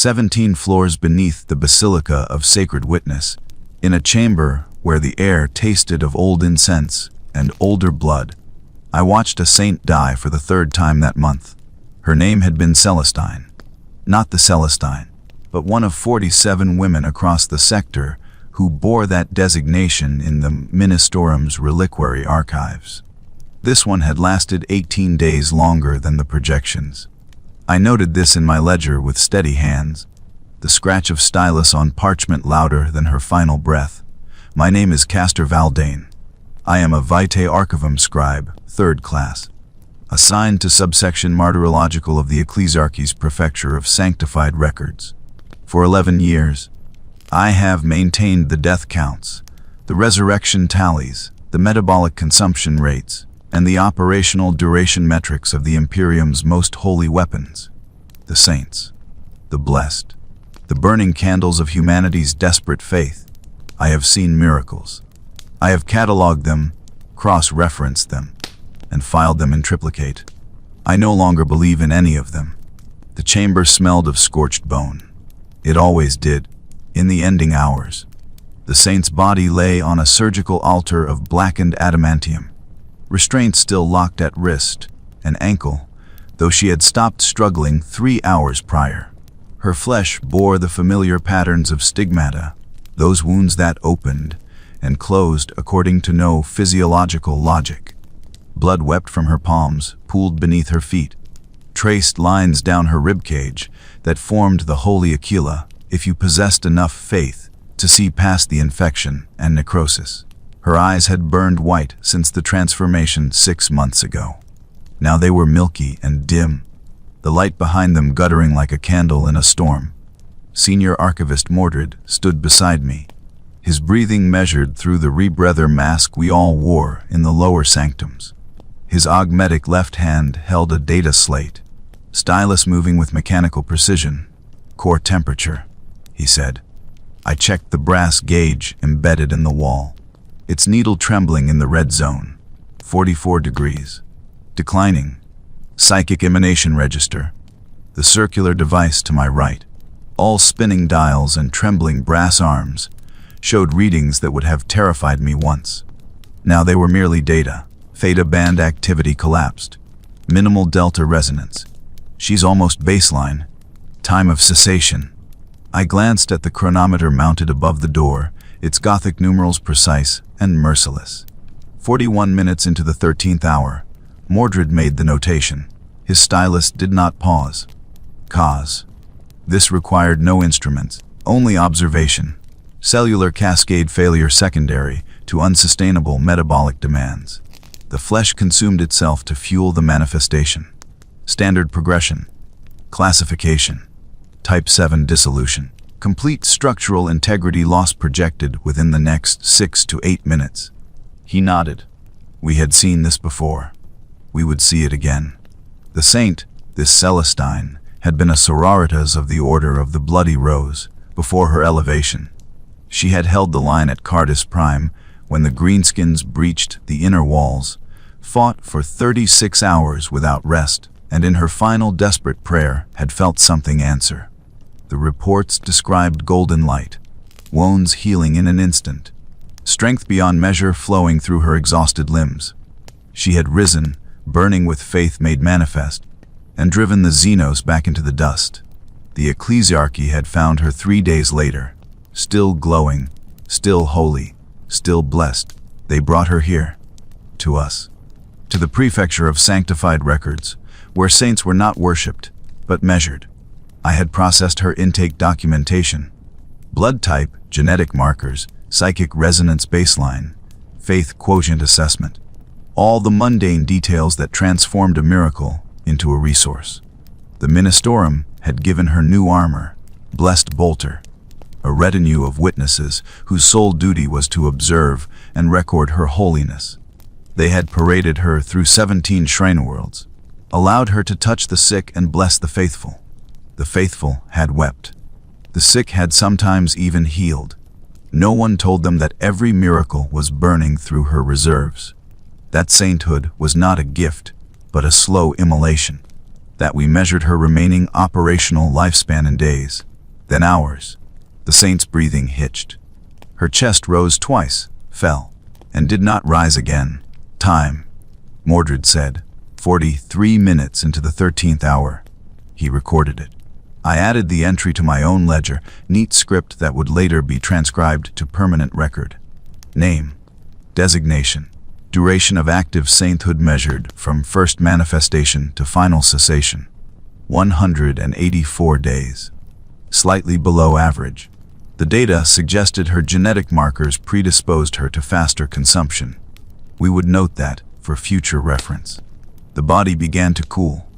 17 floors beneath the Basilica of Sacred Witness, in a chamber where the air tasted of old incense and older blood, I watched a saint die for the third time that month. Her name had been Celestine. Not the Celestine, but one of 47 women across the sector who bore that designation in the Ministerum's reliquary archives. This one had lasted 18 days longer than the projections. I noted this in my ledger with steady hands, the scratch of stylus on parchment louder than her final breath. My name is Castor Valdane. I am a Vitae Archivum scribe, 3rd class, assigned to subsection Martyrological of the Ecclesiarchy's Prefecture of Sanctified Records. For 11 years, I have maintained the death counts, the resurrection tallies, the metabolic consumption rates, and the operational duration metrics of the Imperium's most holy weapons, the saints, the blessed, the burning candles of humanity's desperate faith. I have seen miracles. I have cataloged them, cross-referenced them, and filed them in triplicate. I no longer believe in any of them. The chamber smelled of scorched bone. It always did, in the ending hours. The saint's body lay on a surgical altar of blackened adamantium, restraints still locked at wrist and ankle, though she had stopped struggling 3 hours prior. Her flesh bore the familiar patterns of stigmata, those wounds that opened and closed according to no physiological logic. Blood wept from her palms, pooled beneath her feet, traced lines down her ribcage that formed the holy Aquila if you possessed enough faith to see past the infection and necrosis. Her eyes had burned white since the transformation 6 months ago. Now they were milky and dim, the light behind them guttering like a candle in a storm. Senior Archivist Mordred stood beside me, his breathing measured through the rebreather mask we all wore in the lower sanctums. His augmetic left hand held a data slate, stylus moving with mechanical precision. Core temperature, he said. I checked the brass gauge embedded in the wall, its needle trembling in the red zone. 44 degrees. Declining. Psychic emanation register, the circular device to my right, all spinning dials and trembling brass arms, showed readings that would have terrified me once. Now they were merely data. Theta band activity collapsed. Minimal delta resonance. She's almost baseline. Time of cessation. I glanced at the chronometer mounted above the door, its Gothic numerals precise and merciless. 41 minutes into the 13th hour, Mordred made the notation. His stylus did not pause. Cause. This required no instruments, only observation. Cellular cascade failure secondary to unsustainable metabolic demands. The flesh consumed itself to fuel the manifestation. Standard progression. Classification. Type 7 dissolution. Complete structural integrity loss projected within the next 6 to 8 minutes. He nodded. We had seen this before. We would see it again. The saint, this Celestine, had been a sororitas of the Order of the Bloody Rose before her elevation. She had held the line at Cardis Prime when the Greenskins breached the inner walls, fought for 36 hours without rest, and in her final desperate prayer had felt something answer. The reports described golden light, wounds healing in an instant, strength beyond measure flowing through her exhausted limbs. She had risen, burning with faith made manifest, and driven the Xenos back into the dust. The Ecclesiarchy had found her 3 days later, still glowing, still holy, still blessed. They brought her here, to us, to the Prefecture of Sanctified Records, where saints were not worshipped, but measured. I had processed her intake documentation, blood type, genetic markers, psychic resonance baseline, faith quotient assessment, all the mundane details that transformed a miracle into a resource. The Ministerum had given her new armor, blessed bolter, a retinue of witnesses whose sole duty was to observe and record her holiness. They had paraded her through 17 shrine worlds, allowed her to touch the sick and bless the faithful. The faithful had wept. The sick had sometimes even healed. No one told them that every miracle was burning through her reserves. That sainthood was not a gift, but a slow immolation. That we measured her remaining operational lifespan in days, Then hours. The saint's breathing hitched. Her chest rose twice, fell, and did not rise again. Time, Mordred said. 43 minutes into the 13th hour. He recorded it. I added the entry to my own ledger, neat script that would later be transcribed to permanent record. Name, designation, duration of active sainthood measured from first manifestation to final cessation. 184 days. Slightly below average. The data suggested her genetic markers predisposed her to faster consumption. We would note that for future reference. The body began to cool.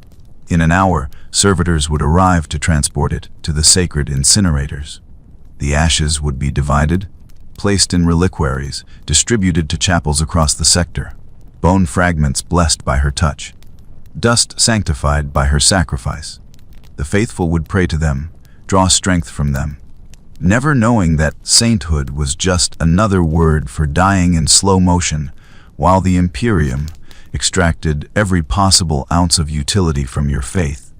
In an hour, servitors would arrive to transport it to the sacred incinerators. The ashes would be divided, placed in reliquaries, distributed to chapels across the sector. Bone fragments blessed by her touch. Dust sanctified by her sacrifice. The faithful would pray to them, draw strength from them, never knowing that sainthood was just another word for dying in slow motion, while the Imperium extracted every possible ounce of utility from your faith.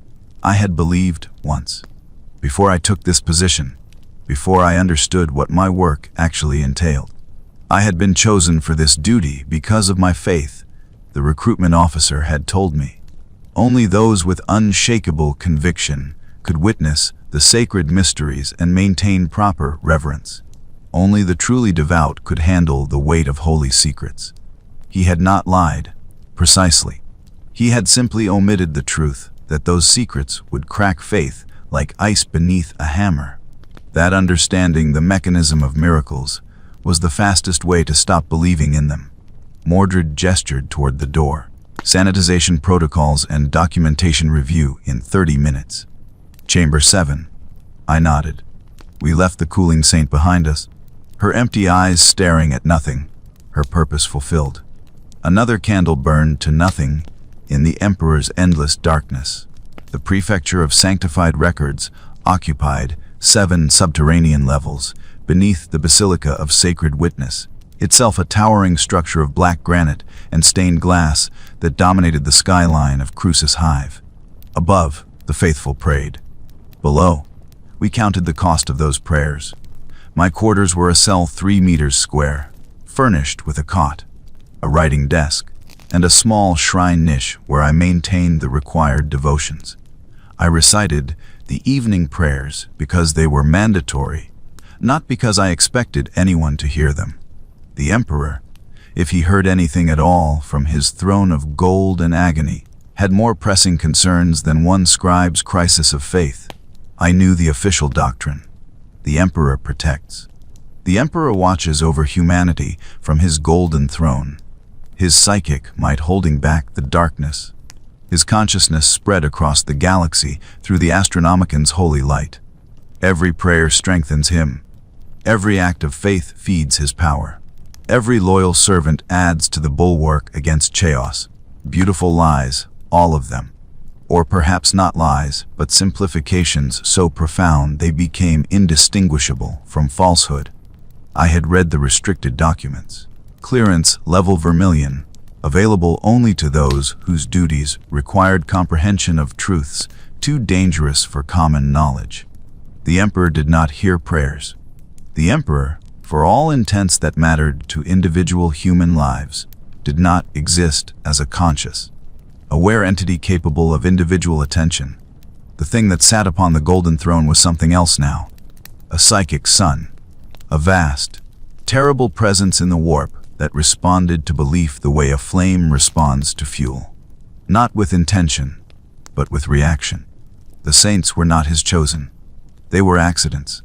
I had believed once, before I took this position, before I understood what my work actually entailed. I had been chosen for this duty because of my faith, the recruitment officer had told me. Only those with unshakable conviction could witness the sacred mysteries and maintain proper reverence. Only the truly devout could handle the weight of holy secrets. He had not lied. Precisely. He had simply omitted the truth that those secrets would crack faith like ice beneath a hammer. That understanding the mechanism of miracles was the fastest way to stop believing in them. Mordred gestured toward the door. Sanitization protocols and documentation review in 30 minutes. Chamber 7. I nodded. We left the cooling saint behind us, her empty eyes staring at nothing, her purpose fulfilled. Another candle burned to nothing in the Emperor's endless darkness. The Prefecture of Sanctified Records occupied 7 subterranean levels beneath the Basilica of Sacred Witness, itself a towering structure of black granite and stained glass that dominated the skyline of Crucis Hive. Above, the faithful prayed. Below, we counted the cost of those prayers. My quarters were a cell 3 meters square, furnished with a cot, a writing desk, and a small shrine niche where I maintained the required devotions. I recited the evening prayers because they were mandatory, not because I expected anyone to hear them. The Emperor, if he heard anything at all from his throne of gold and agony, had more pressing concerns than one scribe's crisis of faith. I knew the official doctrine. The Emperor protects. The Emperor watches over humanity from his golden throne, his psychic might holding back the darkness, his consciousness spread across the galaxy through the Astronomican's holy light. Every prayer strengthens him. Every act of faith feeds his power. Every loyal servant adds to the bulwark against chaos. Beautiful lies, all of them. Or perhaps not lies, but simplifications so profound they became indistinguishable from falsehood. I had read the restricted documents. Clearance level vermilion, available only to those whose duties required comprehension of truths too dangerous for common knowledge. The Emperor did not hear prayers. The Emperor, for all intents that mattered to individual human lives, did not exist as a conscious, aware entity capable of individual attention. The thing that sat upon the golden throne was something else now. A psychic sun. A vast, terrible presence in the warp that responded to belief the way a flame responds to fuel. Not with intention, but with reaction. The saints were not his chosen. They were accidents.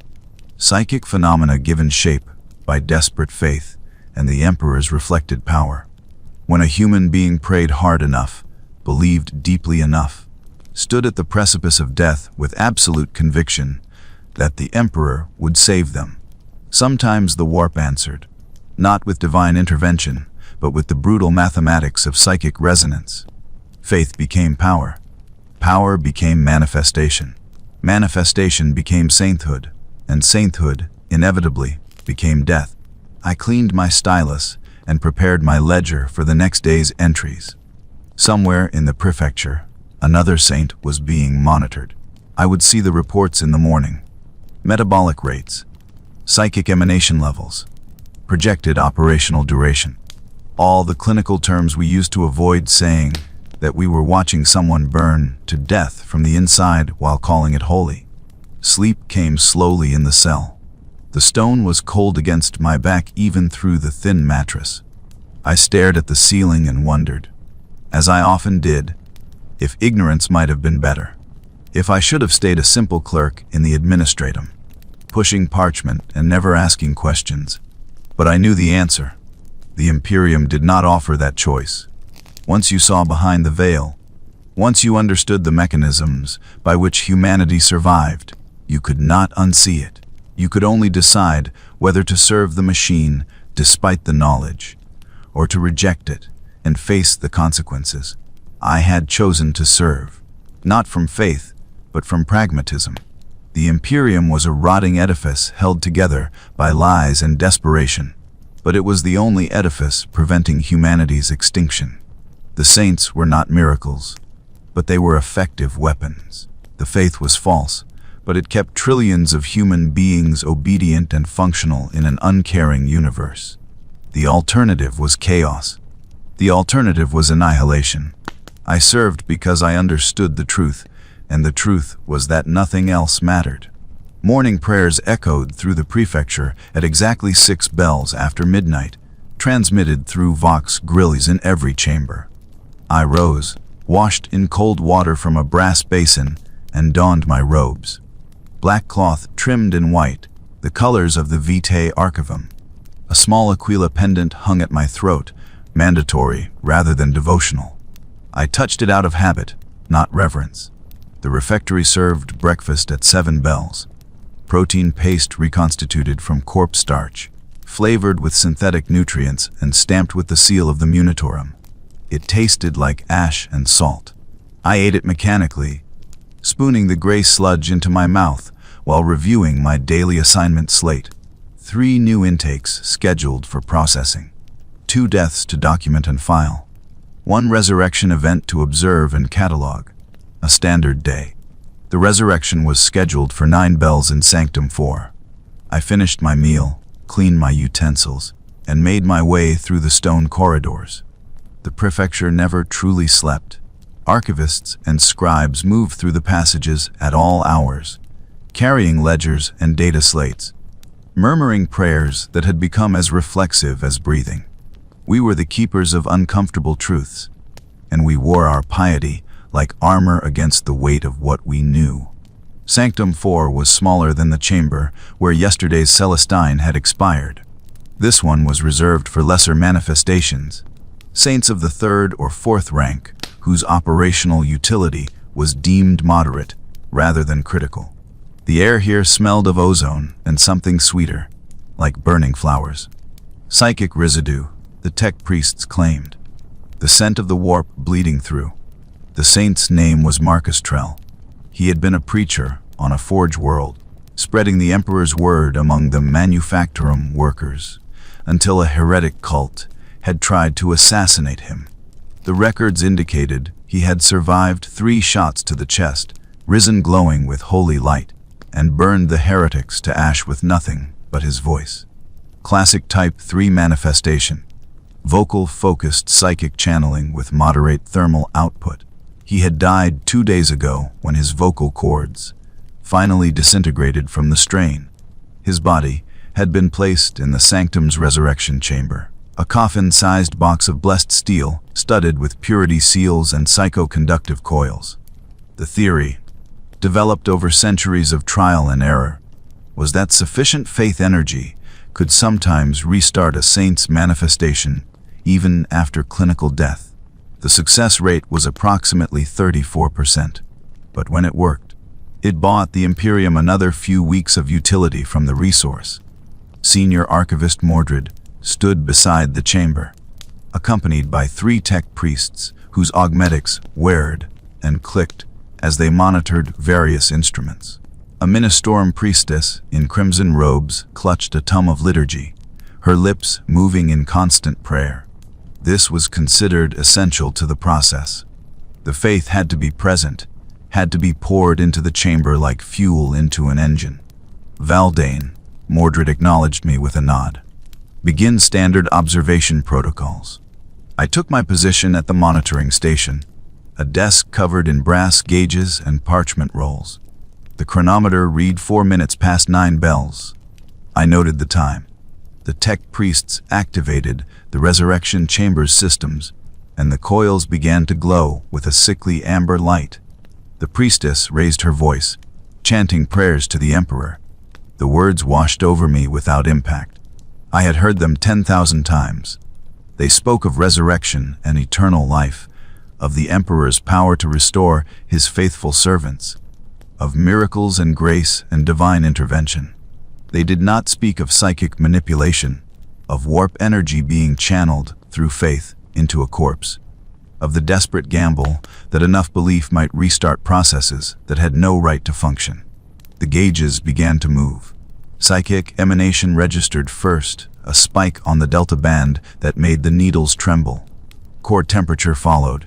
Psychic phenomena given shape by desperate faith and the Emperor's reflected power. When a human being prayed hard enough, believed deeply enough, stood at the precipice of death with absolute conviction that the Emperor would save them. Sometimes the warp answered, not with divine intervention, but with the brutal mathematics of psychic resonance. Faith became power. Power became manifestation. Manifestation became sainthood, and sainthood, inevitably, became death. I cleaned my stylus and prepared my ledger for the next day's entries. Somewhere in the prefecture, another saint was being monitored. I would see the reports in the morning. metabolic rates, psychic emanation levels, projected operational duration. All the clinical terms we used to avoid saying that we were watching someone burn to death from the inside while calling it holy. Sleep came slowly in the cell. The stone was cold against my back even through the thin mattress. I stared at the ceiling and wondered, as I often did, if ignorance might have been better. If I should have stayed a simple clerk in the administratum, pushing parchment and never asking questions. But I knew the answer. The Imperium did not offer that choice. Once you saw behind the veil, once you understood the mechanisms by which humanity survived, you could not unsee it. You could only decide whether to serve the machine despite the knowledge, or to reject it and face the consequences. I had chosen to serve, not from faith, but from pragmatism. The Imperium was a rotting edifice held together by lies and desperation, but it was the only edifice preventing humanity's extinction. The saints were not miracles, but they were effective weapons. The faith was false, but it kept trillions of human beings obedient and functional in an uncaring universe. The alternative was chaos. The alternative was annihilation. I served because I understood the truth, and the truth was that nothing else mattered. Morning prayers echoed through the prefecture at exactly 6 bells after midnight, transmitted through vox grilles in every chamber. I rose, washed in cold water from a brass basin, and donned my robes. Black cloth trimmed in white, the colors of the Vitae Archivum. A small Aquila pendant hung at my throat, mandatory rather than devotional. I touched it out of habit, not reverence. The refectory served breakfast at 7 bells. Protein paste reconstituted from corpse starch, flavored with synthetic nutrients and stamped with the seal of the munitorum. It tasted like ash and salt. I ate it mechanically, spooning the gray sludge into my mouth while reviewing my daily assignment slate. 3 new intakes scheduled for processing. 2 deaths to document and file. 1 resurrection event to observe and catalog. A standard day. The resurrection was scheduled for 9 bells in Sanctum 4. I finished my meal, cleaned my utensils, and made my way through the stone corridors. The prefecture never truly slept. Archivists and scribes moved through the passages at all hours, carrying ledgers and data slates, murmuring prayers that had become as reflexive as breathing. We were the keepers of uncomfortable truths, and we wore our piety like armor against the weight of what we knew. Sanctum 4 was smaller than the chamber where yesterday's Celestine had expired. This one was reserved for lesser manifestations, saints of the 3rd or 4th rank, whose operational utility was deemed moderate rather than critical. The air here smelled of ozone and something sweeter, like burning flowers. Psychic residue, the tech priests claimed. The scent of the warp bleeding through. The saint's name was Marcus Trell. He had been a preacher on a forge world, spreading the emperor's word among the manufactorum workers, until a heretic cult had tried to assassinate him. The records indicated he had survived 3 shots to the chest, risen glowing with holy light, and burned the heretics to ash with nothing but his voice. Classic Type 3 manifestation. Vocal-focused psychic channeling with moderate thermal output. He had died 2 days ago when his vocal cords finally disintegrated from the strain. His body had been placed in the sanctum's resurrection chamber, a coffin-sized box of blessed steel studded with purity seals and psychoconductive coils. The theory, developed over centuries of trial and error, was that sufficient faith energy could sometimes restart a saint's manifestation even after clinical death. The success rate was approximately 34%, but when it worked, it bought the Imperium another few weeks of utility from the resource. Senior Archivist Mordred stood beside the chamber, accompanied by 3 tech priests whose augmetics whirred and clicked as they monitored various instruments. A Ministorum priestess in crimson robes clutched a tome of liturgy, her lips moving in constant prayer. This was considered essential to the process. The faith had to be present, had to be poured into the chamber like fuel into an engine. Valdane, Mordred acknowledged me with a nod. Begin standard observation protocols. I took my position at the monitoring station, a desk covered in brass gauges and parchment rolls. The chronometer read 4 minutes past 9 bells. I noted the time. The tech priests activated the resurrection chamber's systems, and the coils began to glow with a sickly amber light. The priestess raised her voice, chanting prayers to the Emperor. The words washed over me without impact. I had heard them 10,000 times. They spoke of resurrection and eternal life, of the Emperor's power to restore his faithful servants, of miracles and grace and divine intervention. They did not speak of psychic manipulation, of warp energy being channeled through faith into a corpse, of the desperate gamble that enough belief might restart processes that had no right to function. The gauges began to move. Psychic emanation registered first, a spike on the delta band that made the needles tremble. Core temperature followed,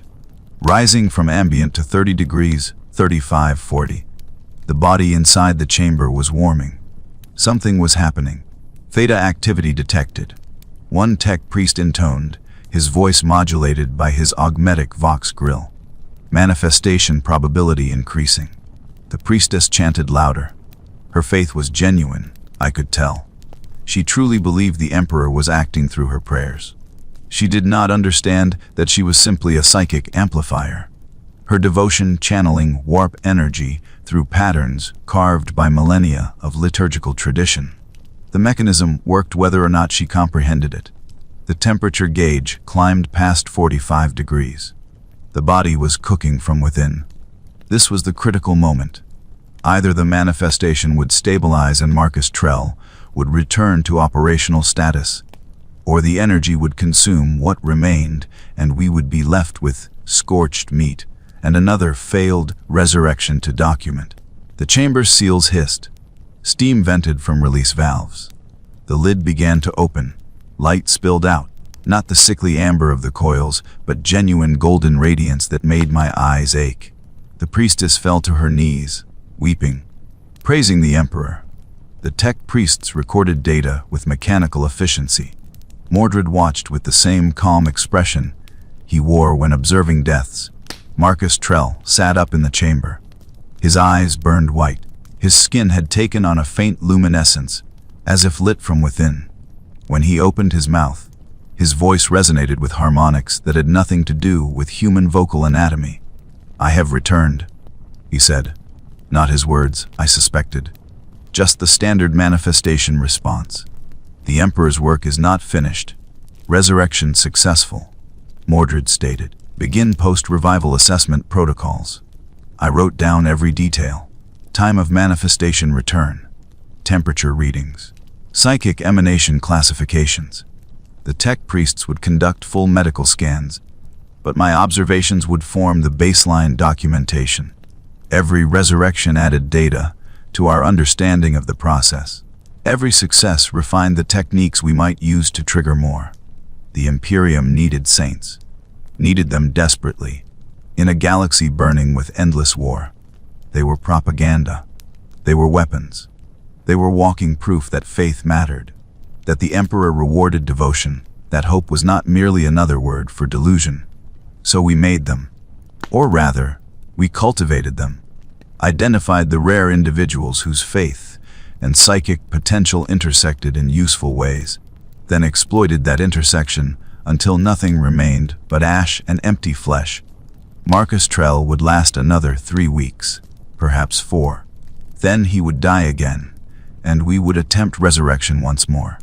rising from ambient to 30 degrees, 35, 40. The body inside the chamber was warming. Something was happening. Theta activity detected. One tech priest intoned, his voice modulated by his augmetic vox grill. Manifestation probability increasing. The priestess chanted louder. Her faith was genuine, I could tell. She truly believed the Emperor was acting through her prayers. She did not understand that she was simply a psychic amplifier. Her devotion channeling warp energy through patterns carved by millennia of liturgical tradition. The mechanism worked whether or not she comprehended it. The temperature gauge climbed past 45 degrees. The body was cooking from within. This was the critical moment. Either the manifestation would stabilize and Marcus Trell would return to operational status, or the energy would consume what remained and we would be left with scorched meat and another failed resurrection to document. The chamber's seals hissed. Steam vented from release valves. The lid began to open. Light spilled out, not the sickly amber of the coils, but genuine golden radiance that made my eyes ache. The priestess fell to her knees, weeping, praising the Emperor. The tech priests recorded data with mechanical efficiency. Mordred watched with the same calm expression he wore when observing deaths. Marcus Trell sat up in the chamber. His eyes burned white. His skin had taken on a faint luminescence, as if lit from within. When he opened his mouth, his voice resonated with harmonics that had nothing to do with human vocal anatomy. "I have returned," he said. Not his words, I suspected. Just the standard manifestation response. "The Emperor's work is not finished. Resurrection successful," Mordred stated. "Begin post-revival assessment protocols." I wrote down every detail. Time of manifestation return. Temperature readings. Psychic emanation classifications. The tech priests would conduct full medical scans, but my observations would form the baseline documentation. Every resurrection added data to our understanding of the process. Every success refined the techniques we might use to trigger more. The Imperium needed saints. Needed them desperately, in a galaxy burning with endless war. They were propaganda. They were weapons. They were walking proof that faith mattered, that the Emperor rewarded devotion, that hope was not merely another word for delusion. So we made them. Or rather, we cultivated them, identified the rare individuals whose faith and psychic potential intersected in useful ways, then exploited that intersection until nothing remained but ash and empty flesh. Marcus Trell would last another 3 weeks, perhaps 4. Then he would die again, and we would attempt resurrection once more.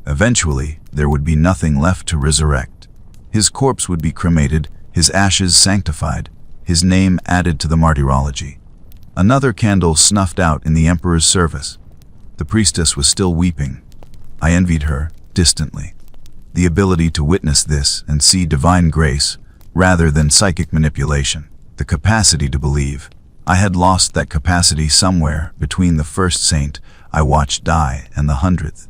Eventually, there would be nothing left to resurrect. His corpse would be cremated, his ashes sanctified, his name added to the martyrology. Another candle snuffed out in the Emperor's service. The priestess was still weeping. I envied her, distantly. The ability to witness this and see divine grace rather than psychic manipulation. The capacity to believe. I had lost that capacity somewhere between the first saint I watched die and the 100th.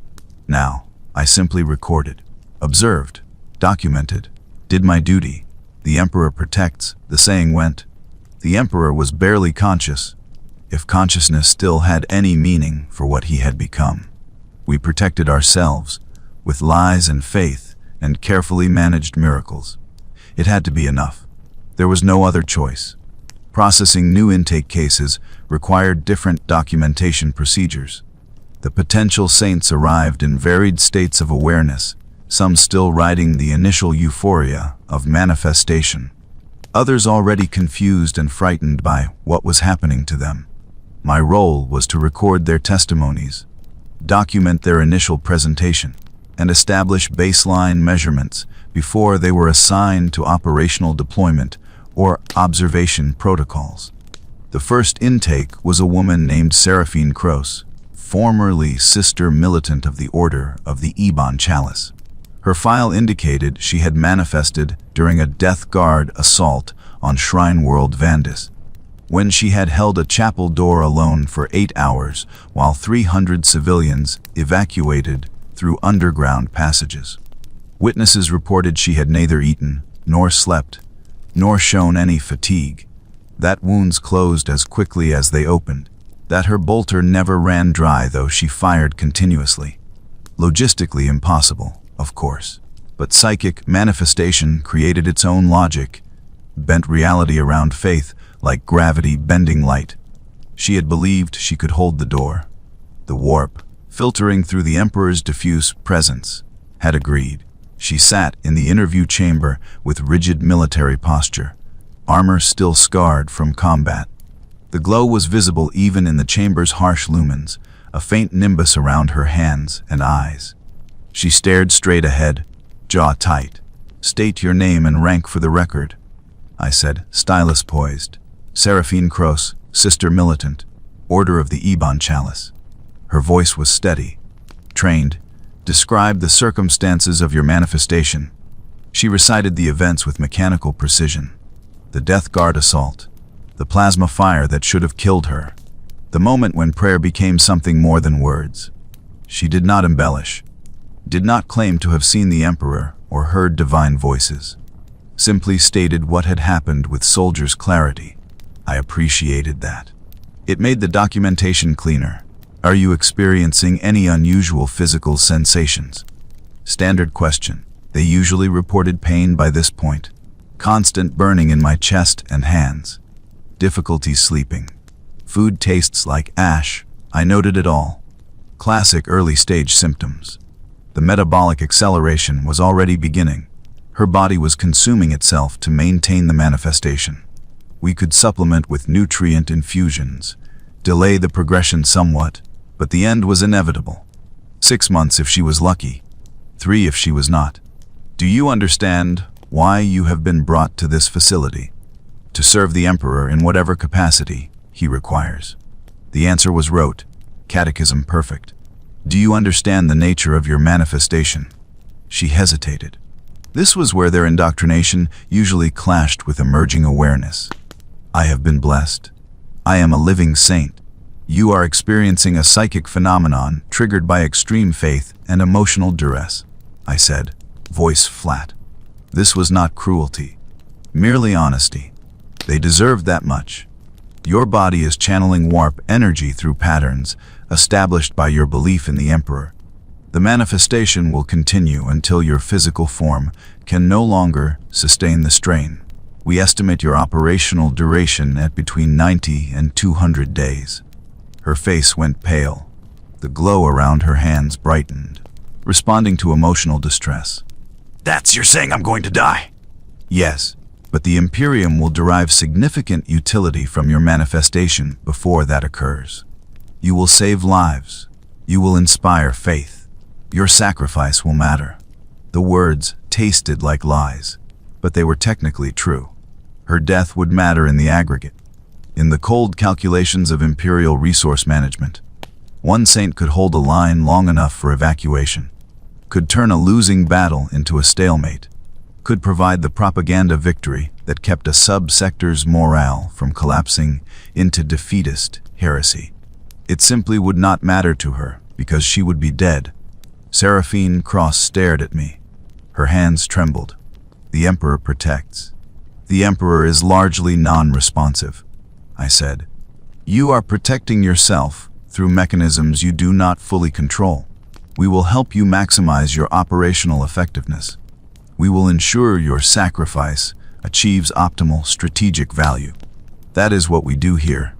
Now, I simply recorded, observed, documented, did my duty. The Emperor protects, the saying went. The Emperor was barely conscious. if consciousness still had any meaning for what he had become. We protected ourselves with lies and faith and carefully managed miracles. It had to be enough. There was no other choice. Processing new intake cases required different documentation procedures. The potential saints arrived in varied states of awareness, some still riding the initial euphoria of manifestation, others already confused and frightened by what was happening to them. My role was to record their testimonies, document their initial presentation, and establish baseline measurements before they were assigned to operational deployment or observation protocols. The first intake was a woman named Seraphine Cross, formerly Sister Militant of the Order of the Ebon Chalice. Her file indicated she had manifested during a Death Guard assault on Shrine World Vandis, when she had held a chapel door alone for 8 hours while 300 civilians evacuated through underground passages. Witnesses reported she had neither eaten, nor slept, nor shown any fatigue, that wounds closed as quickly as they opened, that her bolter never ran dry though she fired continuously. Logistically impossible, of course, but psychic manifestation created its own logic, bent reality around faith like gravity bending light. She had believed she could hold the door. The warp, filtering through the Emperor's diffuse presence, had agreed. She sat in the interview chamber with rigid military posture, armor still scarred from combat. The glow was visible even in the chamber's harsh lumens, a faint nimbus around her hands and eyes. She stared straight ahead, jaw tight. "State your name and rank for the record," I said, stylus poised. "Seraphine Cross, Sister Militant, Order of the Ebon Chalice." Her voice was steady, trained. "Describe the circumstances of your manifestation." She recited the events with mechanical precision. The Death Guard assault, the plasma fire that should have killed her, the moment when prayer became something more than words. She did not embellish, did not claim to have seen the Emperor or heard divine voices, simply stated what had happened with soldier's clarity. I appreciated that. It made the documentation cleaner. "Are you experiencing any unusual physical sensations?" Standard question. They usually reported pain by this point. Constant burning in my chest and hands. Difficulty sleeping. Food tastes like ash. I noted it all. Classic early-stage symptoms. The metabolic acceleration was already beginning. Her body was consuming itself to maintain the manifestation. We could supplement with nutrient infusions, delay the progression somewhat, but the end was inevitable. 6 months if she was lucky, 3 if she was not. "Do you understand why you have been brought to this facility?" "To serve the Emperor in whatever capacity he requires." The answer was rote, catechism perfect. "Do you understand the nature of your manifestation?" She hesitated. This was where their indoctrination usually clashed with emerging awareness. "I have been blessed. I am a living saint. You are experiencing a psychic phenomenon triggered by extreme faith and emotional duress," I said, voice flat. This was not cruelty, merely honesty. They deserved that much. Your body is channeling warp energy through patterns established by your belief in the Emperor. The manifestation will continue until your physical form can no longer sustain the strain. We estimate your operational duration at between 90 and 200 days. Her face went pale. The glow around her hands brightened, responding to emotional distress. "You're saying I'm going to die?" "Yes, but the Imperium will derive significant utility from your manifestation before that occurs. You will save lives. You will inspire faith. Your sacrifice will matter." The words tasted like lies, but they were technically true. Her death would matter in the aggregate, in the cold calculations of Imperial resource management. One saint could hold a line long enough for evacuation, could turn a losing battle into a stalemate, could provide the propaganda victory that kept a sub-sector's morale from collapsing into defeatist heresy. It simply would not matter to her because she would be dead. Seraphine Cross stared at me. Her hands trembled. "The Emperor protects. The Emperor is largely non-responsive," I said. You are protecting yourself through mechanisms you do not fully control. We will help you maximize your operational effectiveness. We will ensure your sacrifice achieves optimal strategic value. That is what we do here."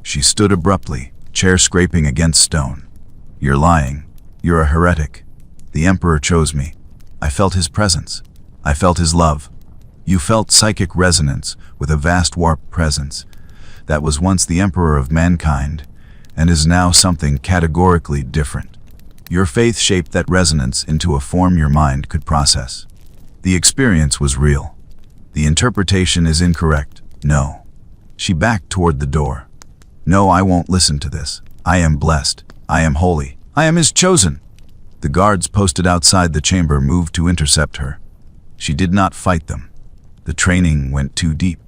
She stood abruptly, chair scraping against stone. "You're lying. You're a heretic. The Emperor chose me. I felt his presence. I felt his love. You felt psychic resonance with a vast warp presence that was once the Emperor of mankind and is now something categorically different. Your faith shaped that resonance into a form your mind could process. The experience was real. The interpretation is incorrect. No." She backed toward the door. "No, I won't listen to this. I am blessed. I am holy. I am his chosen." The guards posted outside the chamber moved to intercept her. She did not fight them. The training went too deep.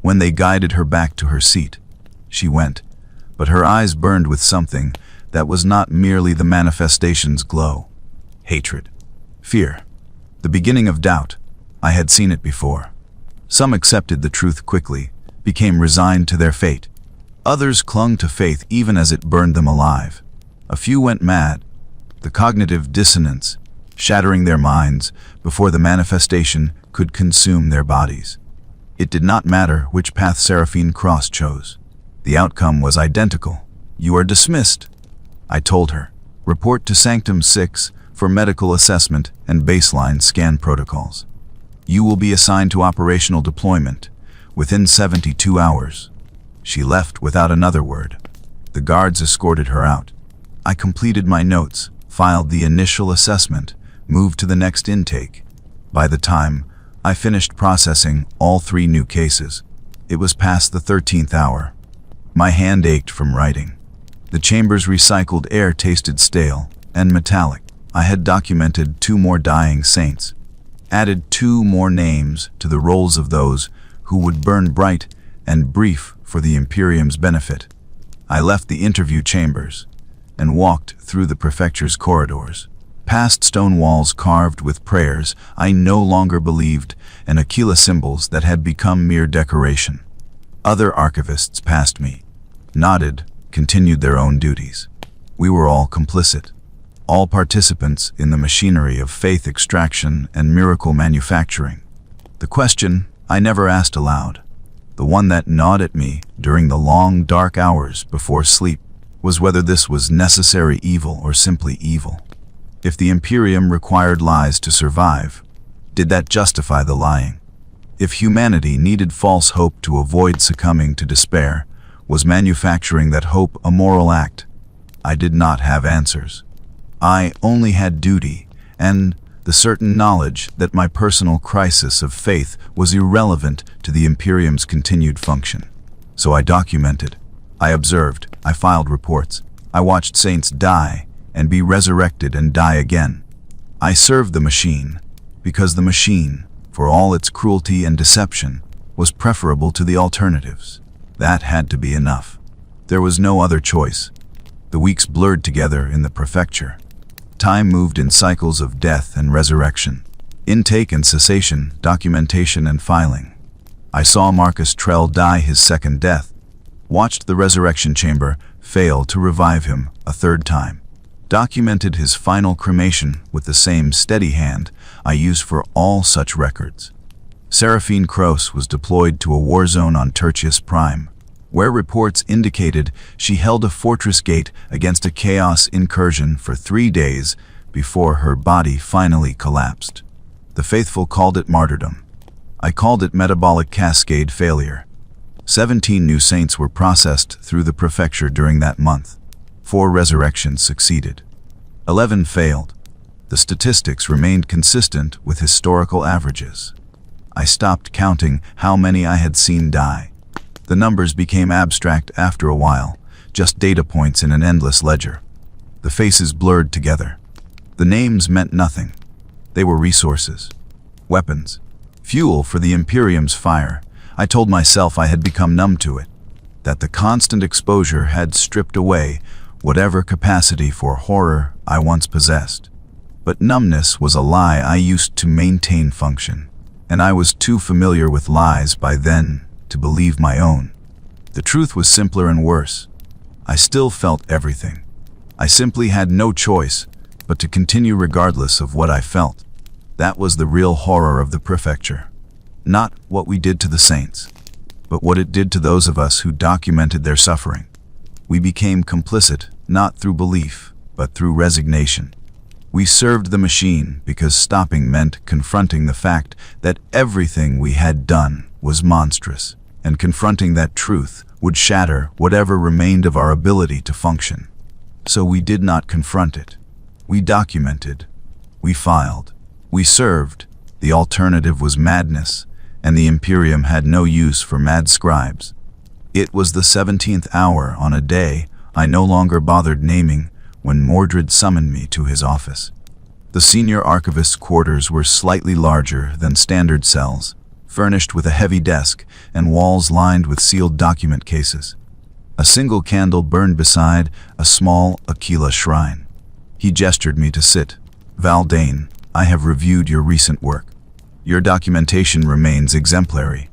When they guided her back to her seat, she went, but her eyes burned with something that was not merely the manifestation's glow. Hatred. Fear. The beginning of doubt. I had seen it before. Some accepted the truth quickly, became resigned to their fate. Others clung to faith even as it burned them alive. A few went mad, the cognitive dissonance, shattering their minds before the manifestation could consume their bodies. It did not matter which path Seraphine Cross chose. The outcome was identical. "You are dismissed," I told her. "Report to Sanctum 6 for medical assessment and baseline scan protocols. You will be assigned to operational deployment within 72 hours." She left without another word. The guards escorted her out. I completed my notes, filed the initial assessment, moved to the next intake. By the time I finished processing all 3 new cases, it was past the 13th hour. My hand ached from writing. The chamber's recycled air tasted stale and metallic. I had documented 2 more dying saints, added 2 more names to the rolls of those who would burn bright and brief for the Imperium's benefit. I left the interview chambers and walked through the prefecture's corridors. Past stone walls carved with prayers I no longer believed and Aquila symbols that had become mere decoration. Other archivists passed me, nodded, continued their own duties. We were all complicit, all participants in the machinery of faith extraction and miracle manufacturing. The question I never asked aloud, the one that gnawed at me during the long, dark hours before sleep, was whether this was necessary evil or simply evil. If the Imperium required lies to survive, did that justify the lying? If humanity needed false hope to avoid succumbing to despair, was manufacturing that hope a moral act? I did not have answers. I only had duty and the certain knowledge that my personal crisis of faith was irrelevant to the Imperium's continued function. So I documented, I observed, I filed reports. I watched saints die and be resurrected and die again. I served the machine because the machine, for all its cruelty and deception, was preferable to the alternatives. That had to be enough. There was no other choice. The weeks blurred together in the prefecture. Time moved in cycles of death and resurrection, intake and cessation, documentation and filing. I saw Marcus Trell die his second death, watched the resurrection chamber fail to revive him a third time, documented his final cremation with the same steady hand I use for all such records. Seraphine Cross was deployed to a war zone on Tertius Prime, where reports indicated she held a fortress gate against a chaos incursion for 3 days before her body finally collapsed. The faithful called it martyrdom. I called it metabolic cascade failure. 17 new saints were processed through the prefecture during that month. 4 resurrections succeeded. 11 failed. The statistics remained consistent with historical averages. I stopped counting how many I had seen die. The numbers became abstract after a while, just data points in an endless ledger. The faces blurred together. The names meant nothing. They were resources, weapons, fuel for the Imperium's fire. I told myself I had become numb to it, that the constant exposure had stripped away whatever capacity for horror I once possessed. But numbness was a lie I used to maintain function, and I was too familiar with lies by then to believe my own. The truth was simpler and worse. I still felt everything. I simply had no choice but to continue regardless of what I felt. That was the real horror of the Prefecture. Not what we did to the saints, but what it did to those of us who documented their suffering. We became complicit, not through belief, but through resignation. We served the machine because stopping meant confronting the fact that everything we had done was monstrous, and confronting that truth would shatter whatever remained of our ability to function. So we did not confront it. We documented. We filed. We served. The alternative was madness, and the Imperium had no use for mad scribes. It was the 17th hour on a day I no longer bothered naming when Mordred summoned me to his office. The senior archivist's quarters were slightly larger than standard cells, furnished with a heavy desk and walls lined with sealed document cases. A single candle burned beside a small Aquila shrine. He gestured me to sit. "Valdane, I have reviewed your recent work. Your documentation remains exemplary."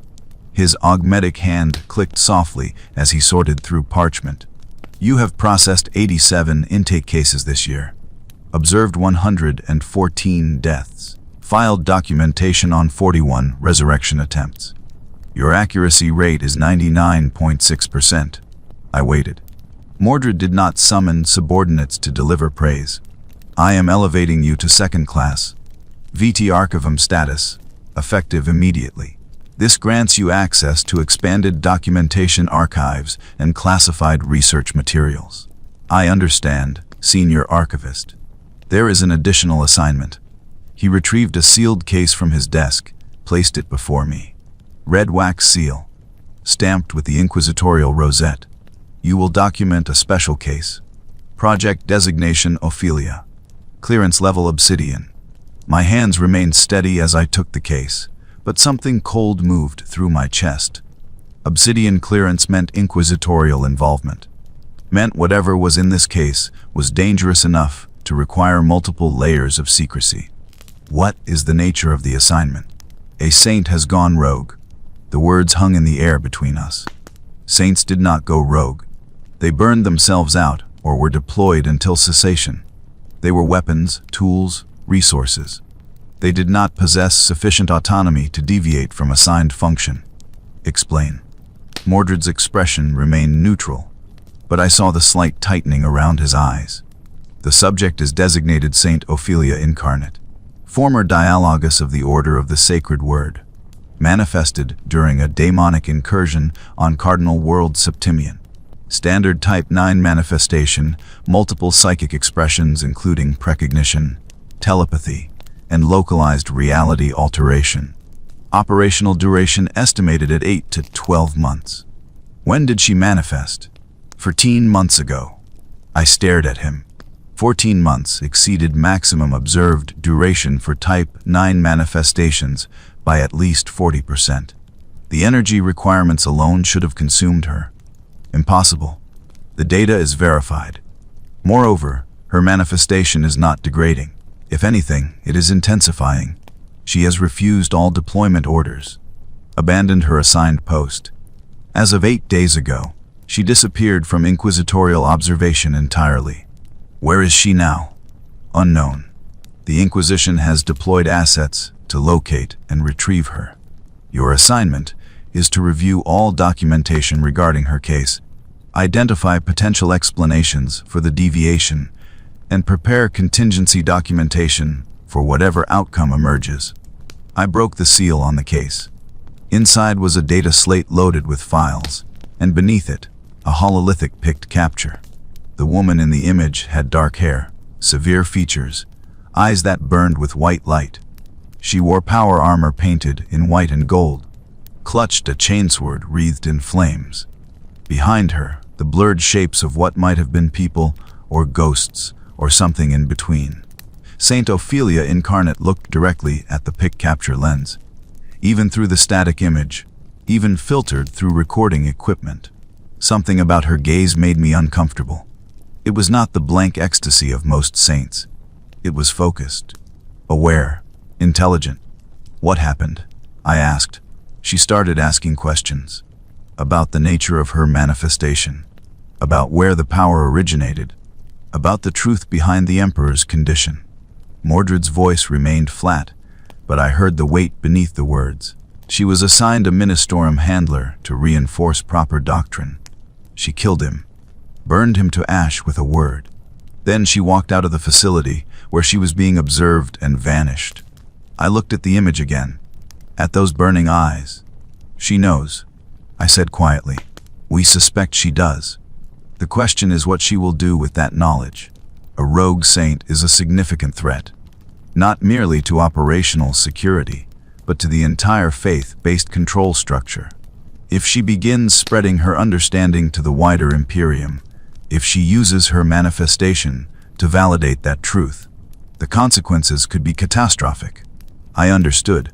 His augmetic hand clicked softly as he sorted through parchment. "You have processed 87 intake cases this year, observed 114 deaths, filed documentation on 41 resurrection attempts. Your accuracy rate is 99.6%. I waited. Mordred did not summon subordinates to deliver praise. "I am elevating you to second class. VT Archivum status, effective immediately. This grants you access to expanded documentation archives and classified research materials." "I understand, Senior Archivist. There is an additional assignment." He retrieved a sealed case from his desk, placed it before me. Red wax seal, stamped with the inquisitorial rosette. "You will document a special case. Project designation Ophelia. Clearance level Obsidian." My hands remained steady as I took the case, but something cold moved through my chest. Obsidian clearance meant inquisitorial involvement. Meant whatever was in this case was dangerous enough to require multiple layers of secrecy. "What is the nature of the assignment?" "A saint has gone rogue." The words hung in the air between us. Saints did not go rogue. They burned themselves out or were deployed until cessation. They were weapons, tools, resources. They did not possess sufficient autonomy to deviate from assigned function. "Explain." Mordred's expression remained neutral, but I saw the slight tightening around his eyes. "The subject is designated Saint Ophelia Incarnate, former Dialogus of the Order of the Sacred Word, manifested during a demonic incursion on Cardinal World Septimian. Standard Type 9 manifestation, multiple psychic expressions including precognition, telepathy, and localized reality alteration. Operational duration estimated at 8 to 12 months. When did she manifest? 14 months ago. I stared at him. 14 months exceeded maximum observed duration for Type 9 manifestations by at least 40%. The energy requirements alone should have consumed her. Impossible. The data is verified. Moreover, her manifestation is not degrading. If anything, it is intensifying. She has refused all deployment orders, abandoned her assigned post. As of 8 days ago, she disappeared from inquisitorial observation entirely. Where is she now? Unknown. The Inquisition has deployed assets to locate and retrieve her. Your assignment is to review all documentation regarding her case, identify potential explanations for the deviation, and prepare contingency documentation for whatever outcome emerges. I broke the seal on the case. Inside was a data slate loaded with files, and beneath it, a hololithic picked capture. The woman in the image had dark hair, severe features, eyes that burned with white light. She wore power armor painted in white and gold, clutched a chainsword wreathed in flames. Behind her, the blurred shapes of what might have been people or ghosts or something in between. Saint Ophelia Incarnate looked directly at the pick capture lens, even through the static image, even filtered through recording equipment. Something about her gaze made me uncomfortable. It was not the blank ecstasy of most saints. It was focused, aware, intelligent. "What happened?" I asked. She started asking questions. about the nature of her manifestation, about where the power originated, about the truth behind the Emperor's condition. Mordred's voice remained flat, but I heard the weight beneath the words. She was assigned a Ministorum handler to reinforce proper doctrine. She killed him, burned him to ash with a word. Then she walked out of the facility where she was being observed and vanished. I looked at the image again, at those burning eyes. She knows, I said quietly. We suspect she does. The question is what she will do with that knowledge. A rogue saint is a significant threat, not merely to operational security, but to the entire faith-based control structure. If she begins spreading her understanding to the wider Imperium, if she uses her manifestation to validate that truth, the consequences could be catastrophic. I understood.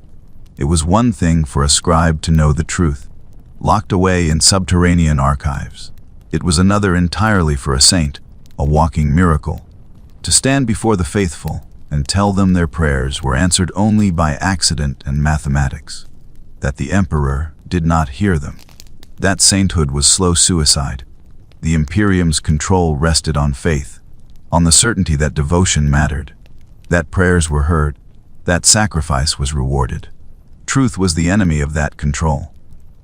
It was one thing for a scribe to know the truth, locked away in subterranean archives. It was another entirely for a saint, a walking miracle, to stand before the faithful and tell them their prayers were answered only by accident and mathematics, that the Emperor did not hear them. That sainthood was slow suicide. The Imperium's control rested on faith, on the certainty that devotion mattered, that prayers were heard, that sacrifice was rewarded. Truth was the enemy of that control.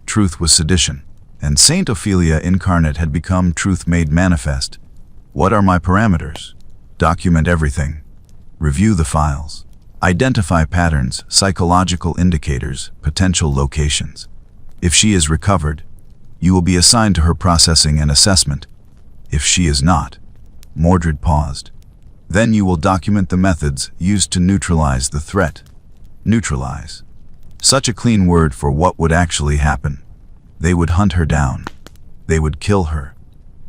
Truth was sedition, and Saint Ophelia Incarnate had become truth made manifest. What are my parameters? Document everything. Review the files. Identify patterns, psychological indicators, potential locations. If she is recovered, you will be assigned to her processing and assessment. If she is not, Mordred paused. Then you will document the methods used to neutralize the threat. Neutralize. Such a clean word for what would actually happen. They would hunt her down. They would kill her.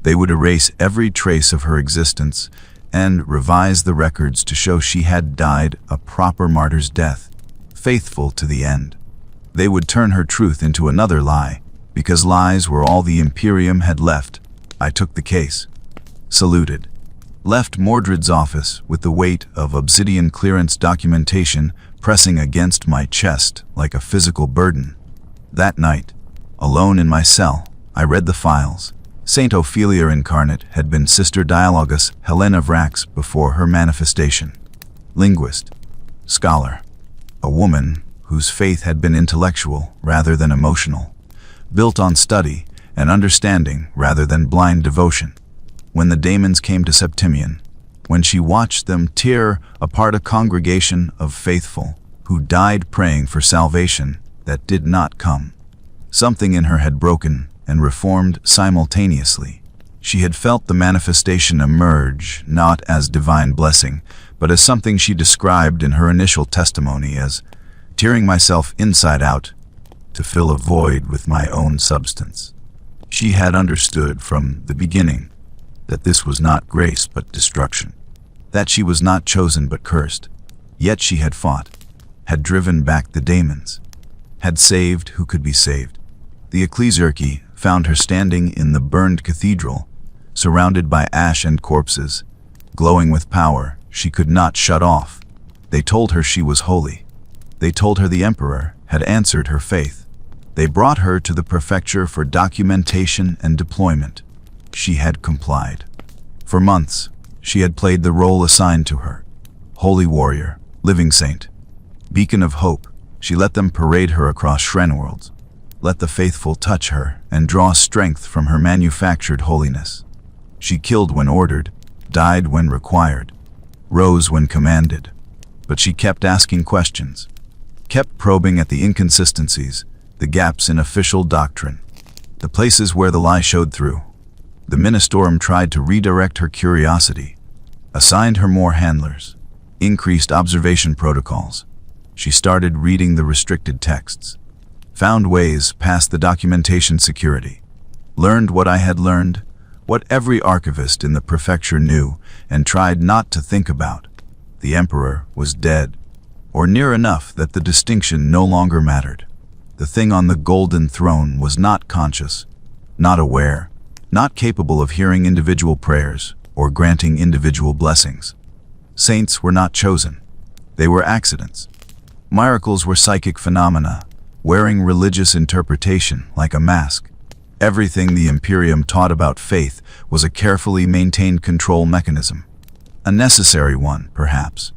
They would erase every trace of her existence and revise the records to show she had died a proper martyr's death, faithful to the end. They would turn her truth into another lie, because lies were all the Imperium had left. I took the case, saluted, left Mordred's office with the weight of obsidian clearance documentation pressing against my chest like a physical burden. That night, alone in my cell, I read the files. Saint Ophelia Incarnate had been Sister Dialogus Helena Vrax before her manifestation. Linguist, scholar, a woman whose faith had been intellectual rather than emotional, built on study and understanding rather than blind devotion. When the daemons came to Septimian, when she watched them tear apart a congregation of faithful who died praying for salvation that did not come, something in her had broken and reformed simultaneously. She had felt the manifestation emerge not as divine blessing, but as something she described in her initial testimony as tearing myself inside out to fill a void with my own substance. She had understood from the beginning that this was not grace but destruction, that she was not chosen but cursed. Yet she had fought, had driven back the daemons, had saved who could be saved. The Ecclesiarchy found her standing in the burned cathedral, surrounded by ash and corpses, glowing with power she could not shut off. They told her she was holy. They told her the Emperor had answered her faith. They brought her to the Prefecture for documentation and deployment. She had complied. For months, she had played the role assigned to her. Holy warrior, living saint, beacon of hope. She let them parade her across Shrenworlds. Let the faithful touch her and draw strength from her manufactured holiness. She killed when ordered, died when required, rose when commanded. But she kept asking questions, kept probing at the inconsistencies, the gaps in official doctrine, the places where the lie showed through. The Ministorum tried to redirect her curiosity, assigned her more handlers, increased observation protocols. She started reading the restricted texts, found ways past the documentation security, learned what I had learned, what every archivist in the prefecture knew, and tried not to think about. The Emperor was dead, or near enough that the distinction no longer mattered. The thing on the golden throne was not conscious, not aware, not capable of hearing individual prayers or granting individual blessings. Saints were not chosen. They were accidents. Miracles were psychic phenomena, wearing religious interpretation like a mask. Everything the Imperium taught about faith was a carefully maintained control mechanism. A necessary one, perhaps,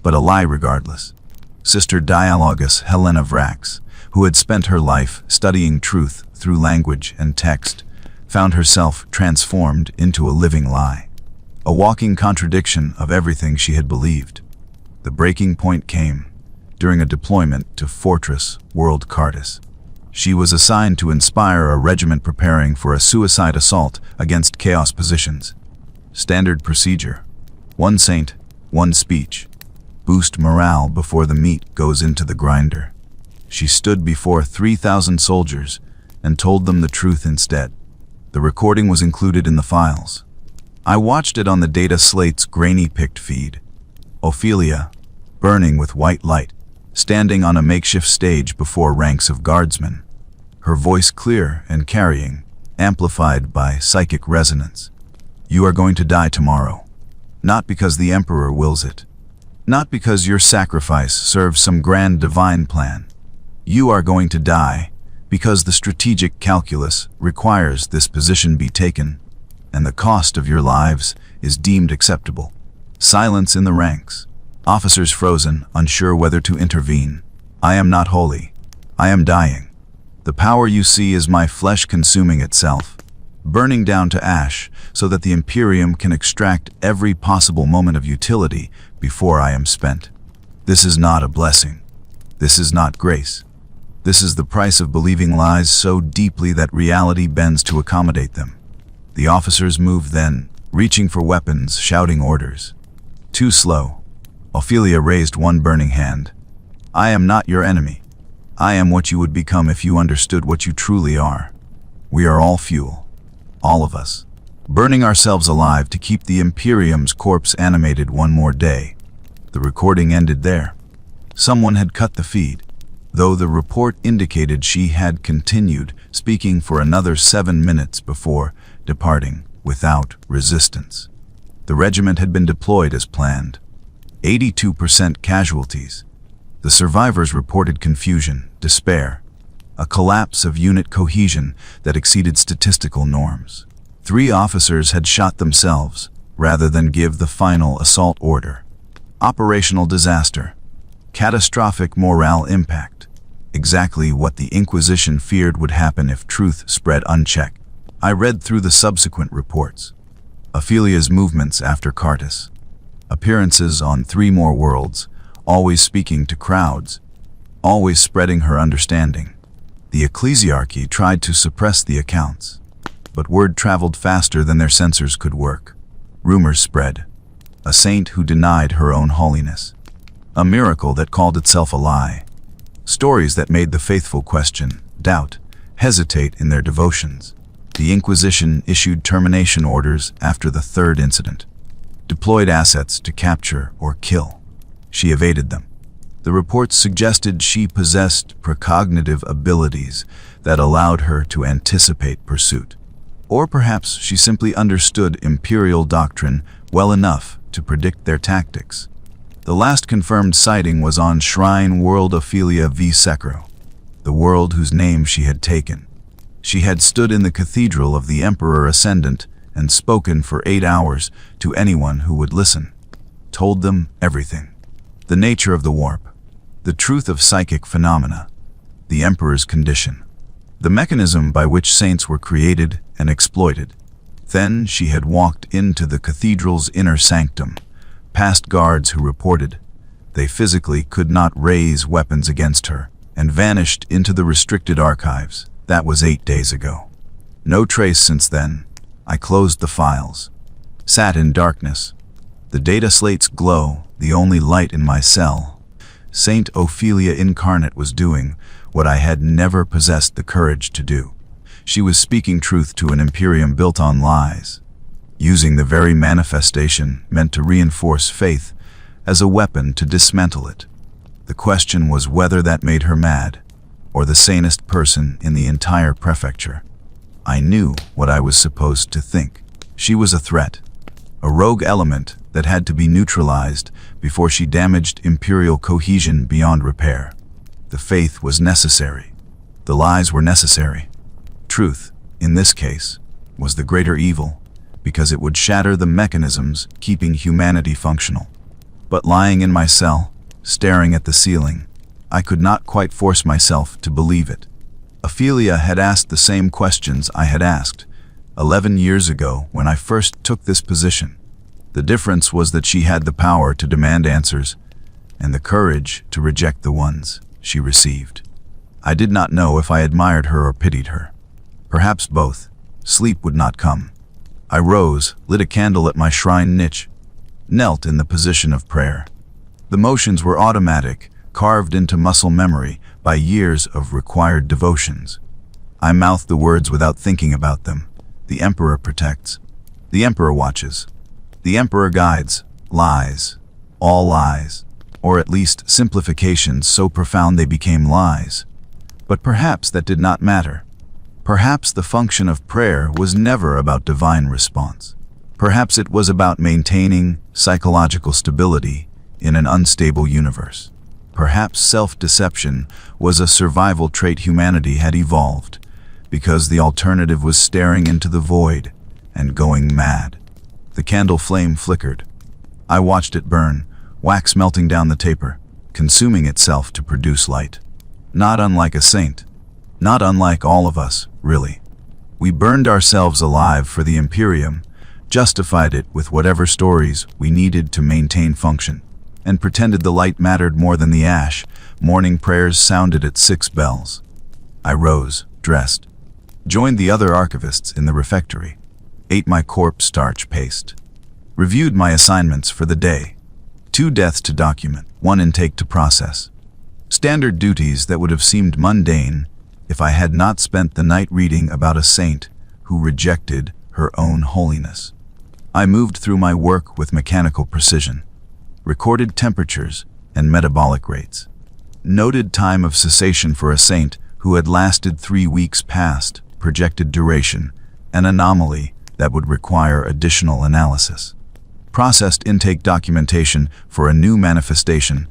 but a lie regardless. Sister Dialogus Helena Vrax, who had spent her life studying truth through language and text, found herself transformed into a living lie, a walking contradiction of everything she had believed. The breaking point came during a deployment to Fortress World Cardis. She was assigned to inspire a regiment preparing for a suicide assault against Chaos positions. Standard procedure: one saint, one speech. Boost morale before the meat goes into the grinder. She stood before 3,000 soldiers and told them the truth instead. The recording was included in the files. I watched it on the data slate's grainy picked feed. Ophelia, burning with white light, standing on a makeshift stage before ranks of guardsmen. Her voice clear and carrying, amplified by psychic resonance. You are going to die tomorrow. Not because the Emperor wills it. Not because your sacrifice serves some grand divine plan. You are going to die because the strategic calculus requires this position be taken, and the cost of your lives is deemed acceptable. Silence in the ranks. Officers frozen, unsure whether to intervene. I am not holy. I am dying. The power you see is my flesh consuming itself, burning down to ash so that the Imperium can extract every possible moment of utility before I am spent. This is not a blessing. This is not grace. This is the price of believing lies so deeply that reality bends to accommodate them. The officers moved then, reaching for weapons, shouting orders. Too slow. Ophelia raised one burning hand. I am not your enemy. I am what you would become if you understood what you truly are. We are all fuel. All of us. Burning ourselves alive to keep the Imperium's corpse animated one more day. The recording ended there. Someone had cut the feed, though the report indicated she had continued speaking for another 7 minutes before departing without resistance. The regiment had been deployed as planned. 82% casualties. The survivors reported confusion, despair, a collapse of unit cohesion that exceeded statistical norms. 3 officers had shot themselves rather than give the final assault order. Operational disaster. Catastrophic morale impact. Exactly what the Inquisition feared would happen if truth spread unchecked. I read through the subsequent reports. Ophelia's movements after Cardis. Appearances on 3 more worlds, always speaking to crowds, always spreading her understanding. The Ecclesiarchy tried to suppress the accounts, but word traveled faster than their censors could work. Rumors spread. A saint who denied her own holiness. A miracle that called itself a lie. Stories that made the faithful question, doubt, hesitate in their devotions. The Inquisition issued termination orders after the 3rd incident. Deployed assets to capture or kill. She evaded them. The reports suggested she possessed precognitive abilities that allowed her to anticipate pursuit. Or perhaps she simply understood Imperial doctrine well enough to predict their tactics. The last confirmed sighting was on Shrine World Ophelia v. Secro, the world whose name she had taken. She had stood in the cathedral of the Emperor Ascendant and spoken for 8 hours to anyone who would listen. Told them everything. The nature of the warp, the truth of psychic phenomena, the Emperor's condition, the mechanism by which saints were created and exploited. Then she had walked into the cathedral's inner sanctum, past guards who reported they physically could not raise weapons against her, and vanished into the restricted archives. That was 8 days ago. No trace since then. I closed the files, sat in darkness. The data slate's glow, the only light in my cell. Saint Ophelia Incarnate was doing what I had never possessed the courage to do. She was speaking truth to an Imperium built on lies, using the very manifestation meant to reinforce faith as a weapon to dismantle it. The question was whether that made her mad, or the sanest person in the entire prefecture. I knew what I was supposed to think. She was a threat, a rogue element that had to be neutralized before she damaged Imperial cohesion beyond repair. The faith was necessary. The lies were necessary. Truth, in this case, was the greater evil, because it would shatter the mechanisms keeping humanity functional. But lying in my cell, staring at the ceiling, I could not quite force myself to believe it. Ophelia had asked the same questions I had asked 11 years ago when I first took this position. The difference was that she had the power to demand answers and the courage to reject the ones she received. I did not know if I admired her or pitied her. Perhaps both. Sleep would not come. I rose, lit a candle at my shrine niche, knelt in the position of prayer. The motions were automatic, carved into muscle memory by years of required devotions. I mouthed the words without thinking about them. The Emperor protects. The Emperor watches. The Emperor guides. Lies. All lies. Or at least simplifications so profound they became lies. But perhaps that did not matter. Perhaps the function of prayer was never about divine response. Perhaps it was about maintaining psychological stability in an unstable universe. Perhaps self-deception was a survival trait humanity had evolved, because the alternative was staring into the void and going mad. The candle flame flickered. I watched it burn, wax melting down the taper, consuming itself to produce light. Not unlike a saint. Not unlike all of us, really. We burned ourselves alive for the Imperium, justified it with whatever stories we needed to maintain function, and pretended the light mattered more than the ash. Morning prayers sounded at 6 bells. I rose, dressed, joined the other archivists in the refectory, ate my corpse starch paste, reviewed my assignments for the day. 2 deaths to document, 1 intake to process. Standard duties that would have seemed mundane if I had not spent the night reading about a saint who rejected her own holiness. I moved through my work with mechanical precision, recorded temperatures and metabolic rates, noted time of cessation for a saint who had lasted 3 weeks past projected duration, an anomaly that would require additional analysis. Processed intake documentation for a new manifestation,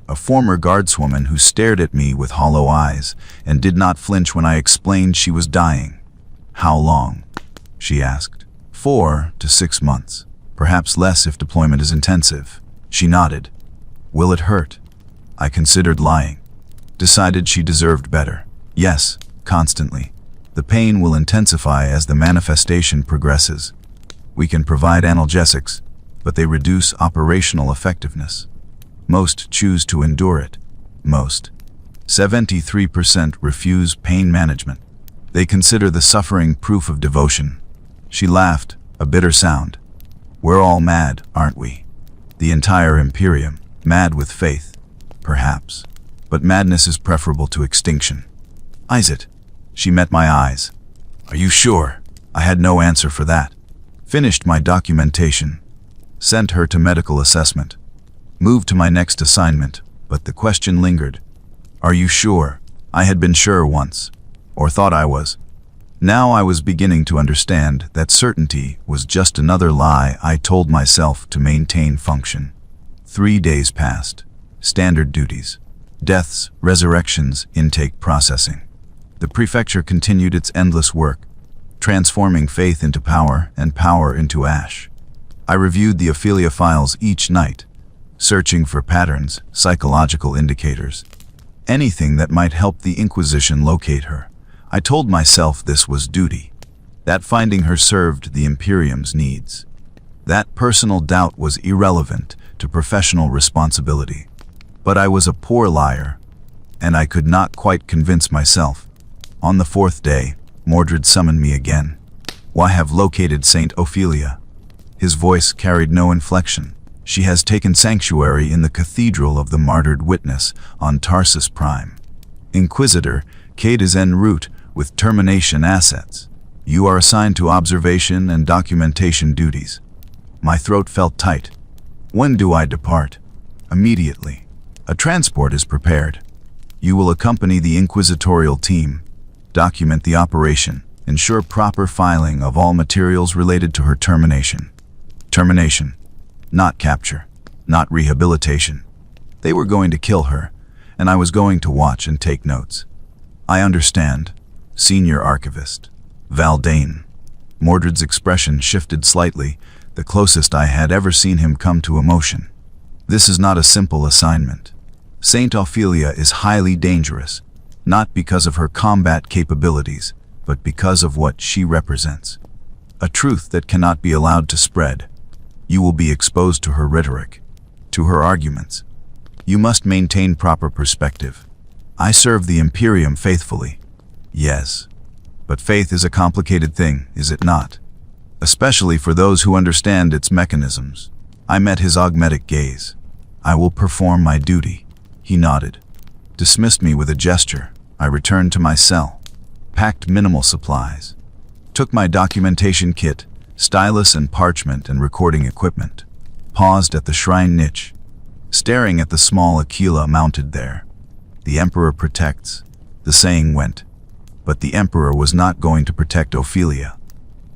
a former guardswoman who stared at me with hollow eyes and did not flinch when I explained she was dying. "How long?" she asked. 4 to 6 months, perhaps less if deployment is intensive. She nodded. "Will it hurt?" I considered lying. Decided she deserved better. "Yes, constantly. The pain will intensify as the manifestation progresses. We can provide analgesics, but they reduce operational effectiveness. Most choose to endure it. Most. 73% refuse pain management. They consider the suffering proof of devotion." She laughed, a bitter sound. "We're all mad, aren't we? The entire Imperium, mad with faith, perhaps. But madness is preferable to extinction." "Is it?" She met my eyes. "Are you sure?" I had no answer for that. Finished my documentation. Sent her to medical assessment. Moved to my next assignment, but the question lingered. "Are you sure?" I had been sure once, or thought I was. Now I was beginning to understand that certainty was just another lie I told myself to maintain function. 3 days passed. Standard duties. Deaths, resurrections, intake processing. The prefecture continued its endless work, transforming faith into power and power into ash. I reviewed the Ophelia files each night, searching for patterns, psychological indicators, anything that might help the Inquisition locate her. I told myself this was duty, that finding her served the Imperium's needs. That personal doubt was irrelevant to professional responsibility. But I was a poor liar, and I could not quite convince myself. On the 4th day, Mordred summoned me again. "I have located Saint Ophelia." His voice carried no inflection. "She has taken sanctuary in the Cathedral of the Martyred Witness on Tarsus Prime. Inquisitor, Cade is en route with termination assets. You are assigned to observation and documentation duties." My throat felt tight. "When do I depart?" "Immediately. A transport is prepared. You will accompany the inquisitorial team, document the operation, ensure proper filing of all materials related to her termination." Termination. Not capture. Not rehabilitation. They were going to kill her, and I was going to watch and take notes. "I understand, Senior Archivist." Valdane. Mordred's expression shifted slightly, the closest I had ever seen him come to emotion. This is not a simple assignment. Saint Ophelia is highly dangerous, not because of her combat capabilities, but because of what she represents. A truth that cannot be allowed to spread. You will be exposed to her rhetoric, to her arguments. You must maintain proper perspective. I serve the Imperium faithfully. Yes. But faith is a complicated thing, is it not? Especially for those who understand its mechanisms. I met his augmetic gaze. I will perform my duty. He nodded. Dismissed me with a gesture. I returned to my cell. Packed minimal supplies. Took my documentation kit, stylus and parchment and recording equipment. Paused at the shrine niche, staring at the small Aquila mounted there. The Emperor protects, the saying went. But the Emperor was not going to protect Ophelia.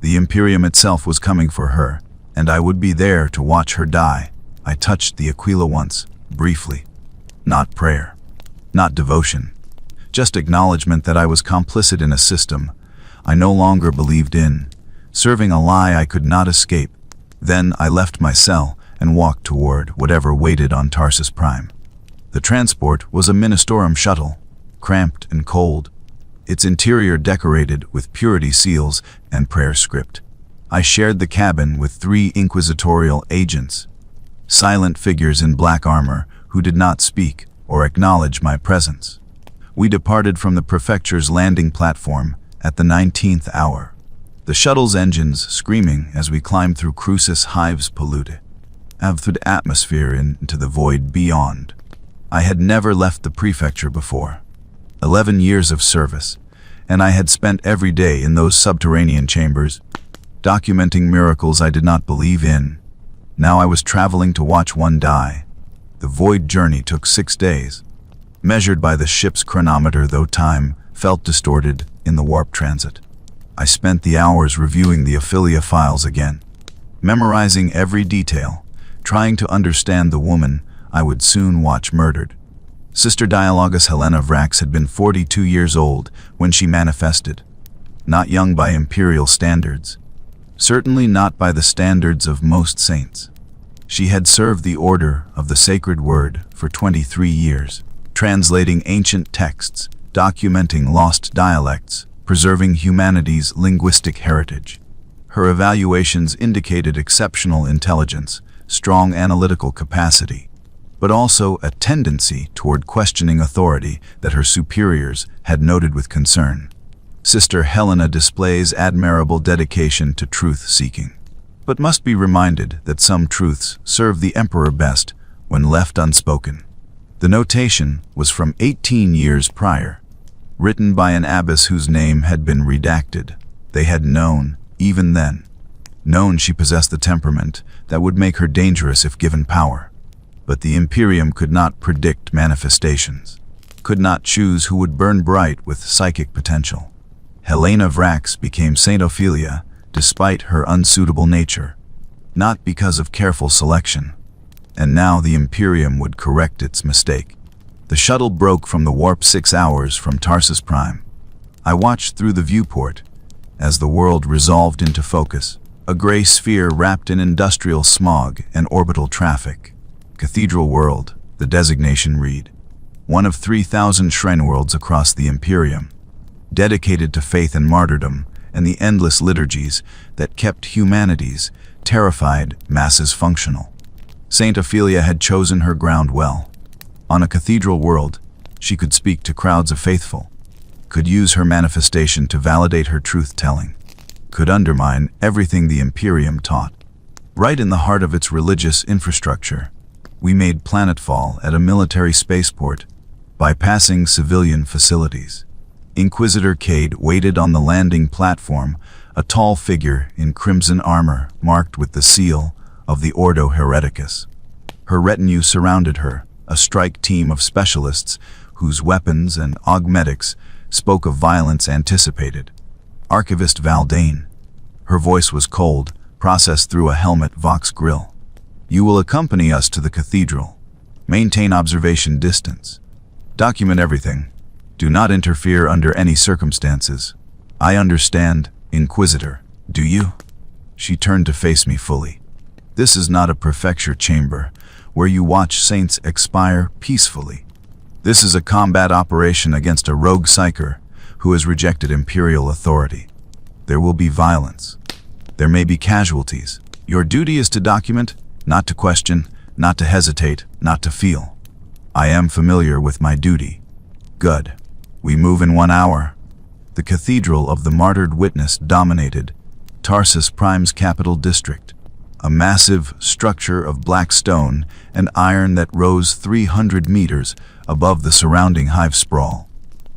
The Imperium itself was coming for her, and I would be there to watch her die. I touched the Aquila once, briefly. Not prayer. Not devotion. Just acknowledgement that I was complicit in a system I no longer believed in, serving a lie I could not escape. Then I left my cell and walked toward whatever waited on Tarsus Prime. The transport was a Ministorum shuttle, cramped and cold, its interior decorated with purity seals and prayer script. I shared the cabin with 3 inquisitorial agents, silent figures in black armor who did not speak or acknowledge my presence. We departed from the Prefecture's landing platform at the 19th hour, the shuttle's engines screaming as we climbed through Crucis hives polluted, through the atmosphere into the void beyond. I had never left the Prefecture before. 11 years of service, and I had spent every day in those subterranean chambers, documenting miracles I did not believe in. Now I was traveling to watch one die. The void journey took 6 days, measured by the ship's chronometer, though time felt distorted in the warp transit. I spent the hours reviewing the Ophelia files again, memorizing every detail, trying to understand the woman I would soon watch murdered. Sister Dialogus Helena Vrax had been 42 years old when she manifested, not young by Imperial standards, certainly not by the standards of most saints. She had served the Order of the Sacred Word for 23 years, translating ancient texts, documenting lost dialects, preserving humanity's linguistic heritage. Her evaluations indicated exceptional intelligence, strong analytical capacity, but also a tendency toward questioning authority that her superiors had noted with concern. Sister Helena displays admirable dedication to truth-seeking, but must be reminded that some truths serve the Emperor best when left unspoken. The notation was from 18 years prior, written by an abbess whose name had been redacted. They had known, even then, she possessed the temperament that would make her dangerous if given power. But the Imperium could not predict manifestations, could not choose who would burn bright with psychic potential. Helena Vrax became Saint Ophelia despite her unsuitable nature, not because of careful selection. And now the Imperium would correct its mistake. The shuttle broke from the warp 6 hours from Tarsus Prime. I watched through the viewport as the world resolved into focus, a gray sphere wrapped in industrial smog and orbital traffic. Cathedral World, the designation read, one of 3,000 shrine worlds across the Imperium, dedicated to faith and martyrdom and the endless liturgies that kept humanity's terrified masses functional. Saint Ophelia had chosen her ground well. On a cathedral world, she could speak to crowds of faithful, could use her manifestation to validate her truth-telling, could undermine everything the Imperium taught. Right in the heart of its religious infrastructure, we made planetfall at a military spaceport, bypassing civilian facilities. Inquisitor Cade waited on the landing platform, a tall figure in crimson armor marked with the seal of the Ordo Hereticus. Her retinue surrounded her, a strike team of specialists whose weapons and augmetics spoke of violence anticipated. Archivist Valdane. Her voice was cold, processed through a helmet vox grill. You will accompany us to the cathedral. Maintain observation distance. Document everything. Do not interfere under any circumstances. I understand, Inquisitor, do you? She turned to face me fully. This is not a prefecture chamber where you watch saints expire peacefully. This is a combat operation against a rogue psyker who has rejected Imperial authority. There will be violence. There may be casualties. Your duty is to document, not to question, not to hesitate, not to feel. I am familiar with my duty. Good. We move in 1 hour. The Cathedral of the Martyred Witness dominated Tarsus Prime's capital district, a massive structure of black stone and iron that rose 300 meters above the surrounding hive sprawl.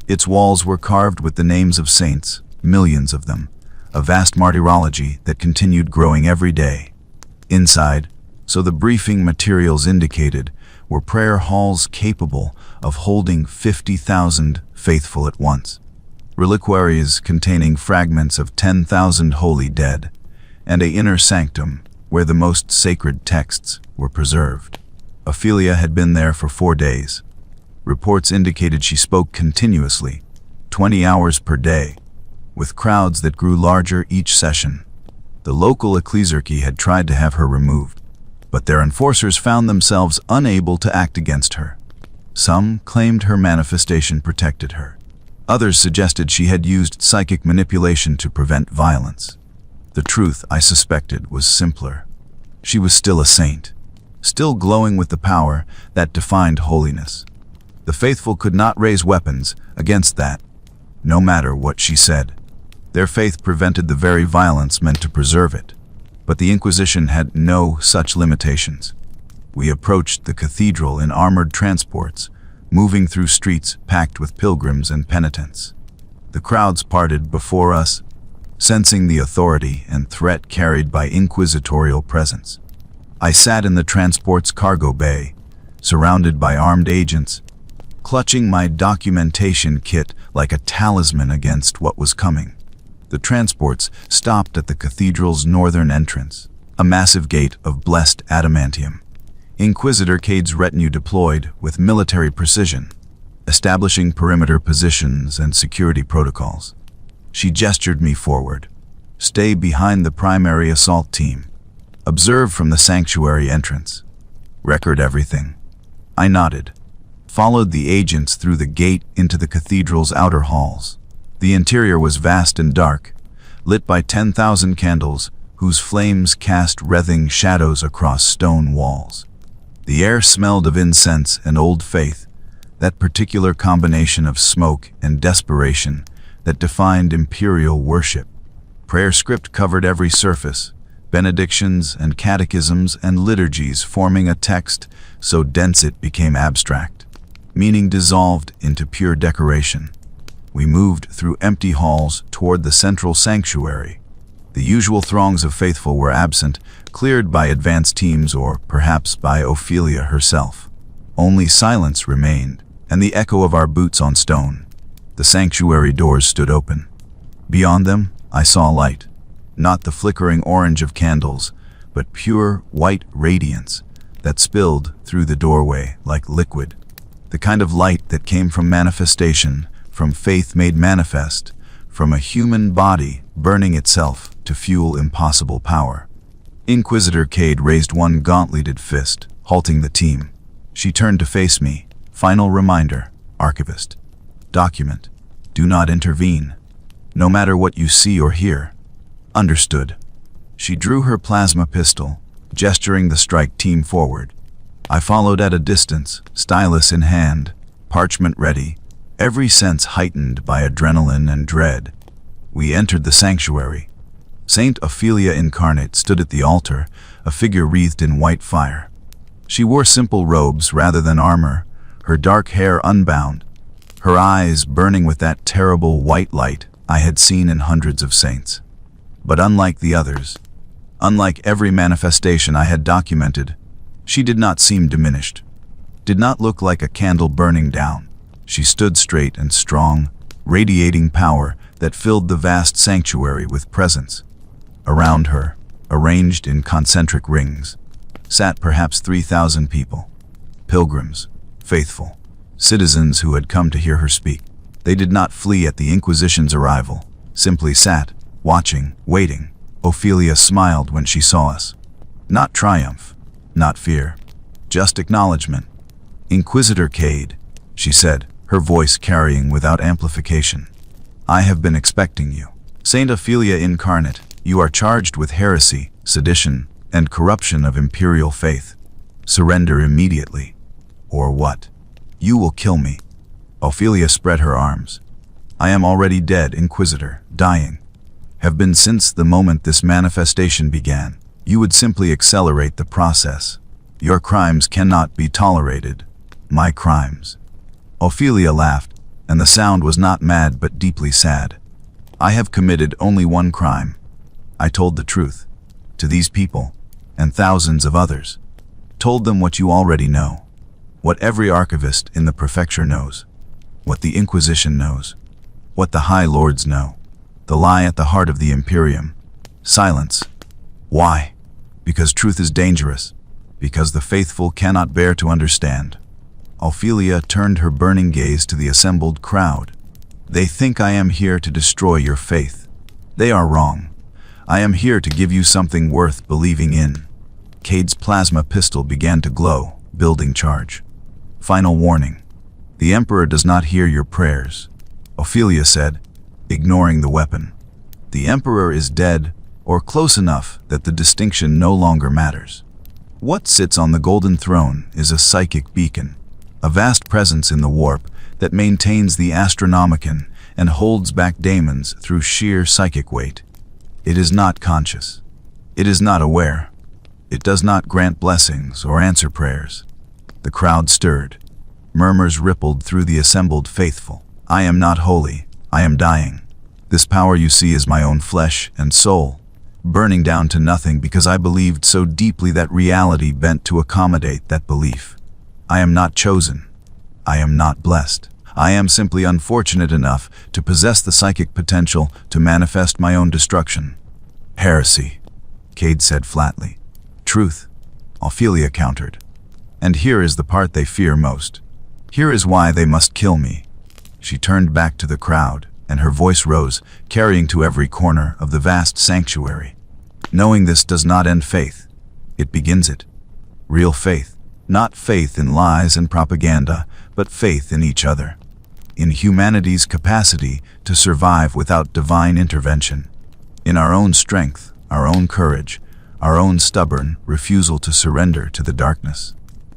Its walls were carved with the names of saints, millions of them, a vast martyrology that continued growing every day. Inside, so the briefing materials indicated, were prayer halls capable of holding 50,000 faithful at once, reliquaries containing fragments of 10,000 holy dead, and an inner sanctum where the most sacred texts were preserved. Ophelia had been there for 4 days. Reports indicated she spoke continuously, 20 hours per day, with crowds that grew larger each session. The local Ecclesiarchy had tried to have her removed, but their enforcers found themselves unable to act against her. Some claimed her manifestation protected her. Others suggested she had used psychic manipulation to prevent violence. The truth, I suspected, was simpler. She was still a saint, still glowing with the power that defined holiness. The faithful could not raise weapons against that, no matter what she said. Their faith prevented the very violence meant to preserve it. But the Inquisition had no such limitations. We approached the cathedral in armored transports, moving through streets packed with pilgrims and penitents. The crowds parted before us, sensing the authority and threat carried by inquisitorial presence. I sat in the transport's cargo bay, surrounded by armed agents, clutching my documentation kit like a talisman against what was coming. The transports stopped at the cathedral's northern entrance, a massive gate of blessed adamantium. Inquisitor Cade's retinue deployed with military precision, establishing perimeter positions and security protocols. She gestured me forward. Stay behind the primary assault team. Observe from the sanctuary entrance. Record everything. I nodded, followed the agents through the gate into the cathedral's outer halls. The interior was vast and dark, lit by 10,000 candles whose flames cast wreathing shadows across stone walls. The air smelled of incense and old faith, that particular combination of smoke and desperation that defined Imperial worship. Prayer script covered every surface, benedictions and catechisms and liturgies forming a text so dense it became abstract, meaning dissolved into pure decoration. We moved through empty halls toward the central sanctuary. The usual throngs of faithful were absent, cleared by advance teams or perhaps by Ophelia herself. Only silence remained, and the echo of our boots on stone. The sanctuary doors stood open. Beyond them, I saw light, not the flickering orange of candles, but pure white radiance that spilled through the doorway like liquid. The kind of light that came from manifestation, from faith made manifest, from a human body burning itself to fuel impossible power. Inquisitor Cade raised one gauntleted fist, halting the team. She turned to face me. Final reminder, Archivist. Document. Do not intervene. No matter what you see or hear. Understood. She drew her plasma pistol, gesturing the strike team forward. I followed at a distance, stylus in hand, parchment ready, every sense heightened by adrenaline and dread. We entered the sanctuary. Saint Ophelia Incarnate stood at the altar, a figure wreathed in white fire. She wore simple robes rather than armor, her dark hair unbound, her eyes burning with that terrible white light I had seen in hundreds of saints. But unlike the others, unlike every manifestation I had documented, she did not seem diminished, did not look like a candle burning down. She stood straight and strong, radiating power that filled the vast sanctuary with presence. Around her, arranged in concentric rings, sat perhaps 3,000 people, pilgrims, faithful, citizens who had come to hear her speak. They did not flee at the Inquisition's arrival, simply sat, watching, waiting. Ophelia smiled when she saw us. Not triumph, not fear, just acknowledgement. Inquisitor Cade, she said, her voice carrying without amplification. I have been expecting you. Saint Ophelia Incarnate, you are charged with heresy, sedition, and corruption of Imperial faith. Surrender immediately. Or what? You will kill me. Ophelia spread her arms. I am already dead, Inquisitor, dying. Have been since the moment this manifestation began. You would simply accelerate the process. Your crimes cannot be tolerated. My crimes. Ophelia laughed, and the sound was not mad but deeply sad. I have committed only one crime. I told the truth. To these people, and thousands of others. Told them what you already know. What every archivist in the Prefecture knows. What the Inquisition knows. What the High Lords know. The lie at the heart of the Imperium. Silence. Why? Because truth is dangerous. Because the faithful cannot bear to understand. Ophelia turned her burning gaze to the assembled crowd. They think I am here to destroy your faith. They are wrong. I am here to give you something worth believing in. Cade's plasma pistol began to glow, building charge. Final warning. The Emperor does not hear your prayers, Ophelia said, ignoring the weapon. The Emperor is dead, or close enough that the distinction no longer matters. What sits on the golden throne is a psychic beacon, a vast presence in the warp that maintains the Astronomicon and holds back daemons through sheer psychic weight. It is not conscious. It is not aware. It does not grant blessings or answer prayers. The crowd stirred. Murmurs rippled through the assembled faithful. I am not holy. I am dying. This power you see is my own flesh and soul, burning down to nothing because I believed so deeply that reality bent to accommodate that belief. I am not chosen. I am not blessed. I am simply unfortunate enough to possess the psychic potential to manifest my own destruction. Heresy, Cade said flatly. Truth, Ophelia countered. And here is the part they fear most. Here is why they must kill me. She turned back to the crowd, and her voice rose, carrying to every corner of the vast sanctuary. Knowing this does not end faith. It begins it. Real faith. Not faith in lies and propaganda, but faith in each other. In humanity's capacity to survive without divine intervention. In our own strength, our own courage, our own stubborn refusal to surrender to the darkness.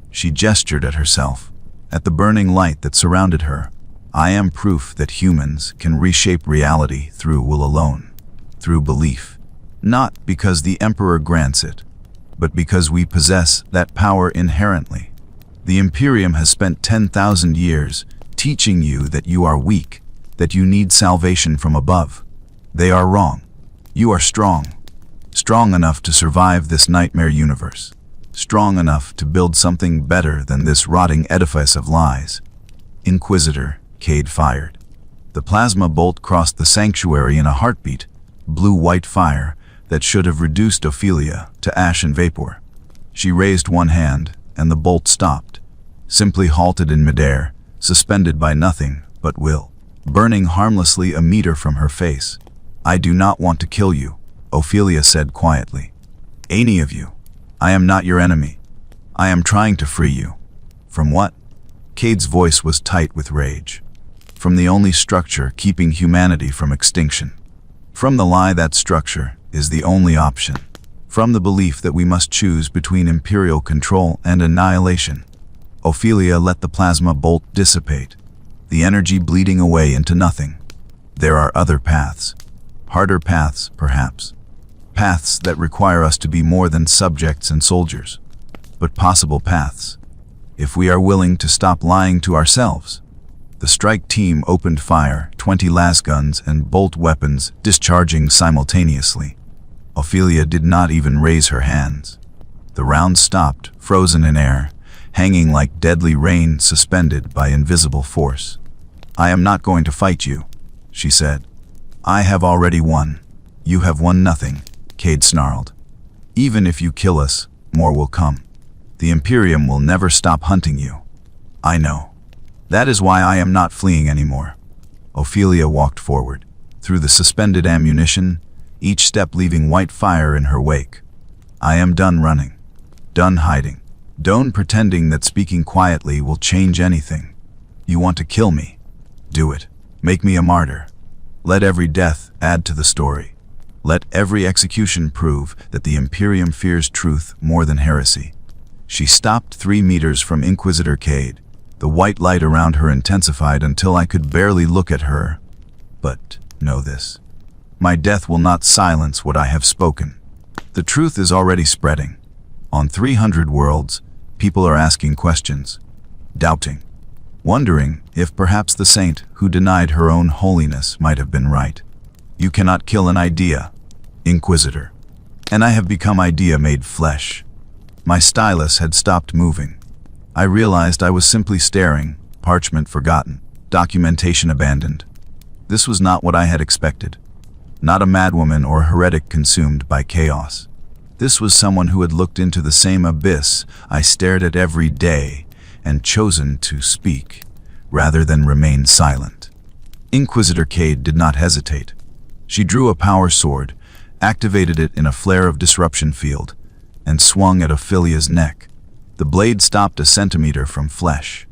She gestured at herself, at the burning light that surrounded her. I am proof that humans can reshape reality through will alone, through belief. Not because the Emperor grants it, but because we possess that power inherently. The Imperium has spent 10,000 years teaching you that you are weak, that you need salvation from above. They are wrong. You are strong. Strong enough to survive this nightmare universe. Strong enough to build something better than this rotting edifice of lies. Inquisitor, Cade fired. The plasma bolt crossed the sanctuary in a heartbeat, blue-white fire that should have reduced Ophelia to ash and vapor. She raised one hand, and the bolt stopped, simply halted in midair, suspended by nothing but will, burning harmlessly a meter from her face. I do not want to kill you, Ophelia said quietly. Any of you. I am not your enemy. I am trying to free you. From what? Cade's voice was tight with rage. From the only structure keeping humanity from extinction. From the lie that structure is the only option. From the belief that we must choose between Imperial control and annihilation. Ophelia let the plasma bolt dissipate, the energy bleeding away into nothing. There are other paths. Harder paths, perhaps. Paths that require us to be more than subjects and soldiers. But possible paths, if we are willing to stop lying to ourselves. The strike team opened fire, 20 lasguns and bolt weapons discharging simultaneously. Ophelia did not even raise her hands. The rounds stopped, frozen in air, hanging like deadly rain suspended by invisible force. I am not going to fight you, she said. I have already won. You have won nothing, Cade snarled. Even if you kill us, more will come. The Imperium will never stop hunting you. I know. That is why I am not fleeing anymore. Ophelia walked forward, through the suspended ammunition, each step leaving white fire in her wake. I am done running, done hiding, done pretending that speaking quietly will change anything. You want to kill me? Do it. Make me a martyr. Let every death add to the story. Let every execution prove that the Imperium fears truth more than heresy. She stopped 3 meters from Inquisitor Cade. The white light around her intensified until I could barely look at her. But know this. My death will not silence what I have spoken. The truth is already spreading. On 300 worlds, people are asking questions, doubting, wondering if perhaps the saint who denied her own holiness might have been right. You cannot kill an idea, Inquisitor. And I have become idea made flesh. My stylus had stopped moving. I realized I was simply staring, parchment forgotten, documentation abandoned. This was not what I had expected. Not a madwoman or heretic consumed by chaos. This was someone who had looked into the same abyss I stared at every day and chosen to speak, rather than remain silent. Inquisitor Cade did not hesitate. She drew a power sword, activated it in a flare of disruption field, and swung at Ophelia's neck. The blade stopped a centimeter from flesh.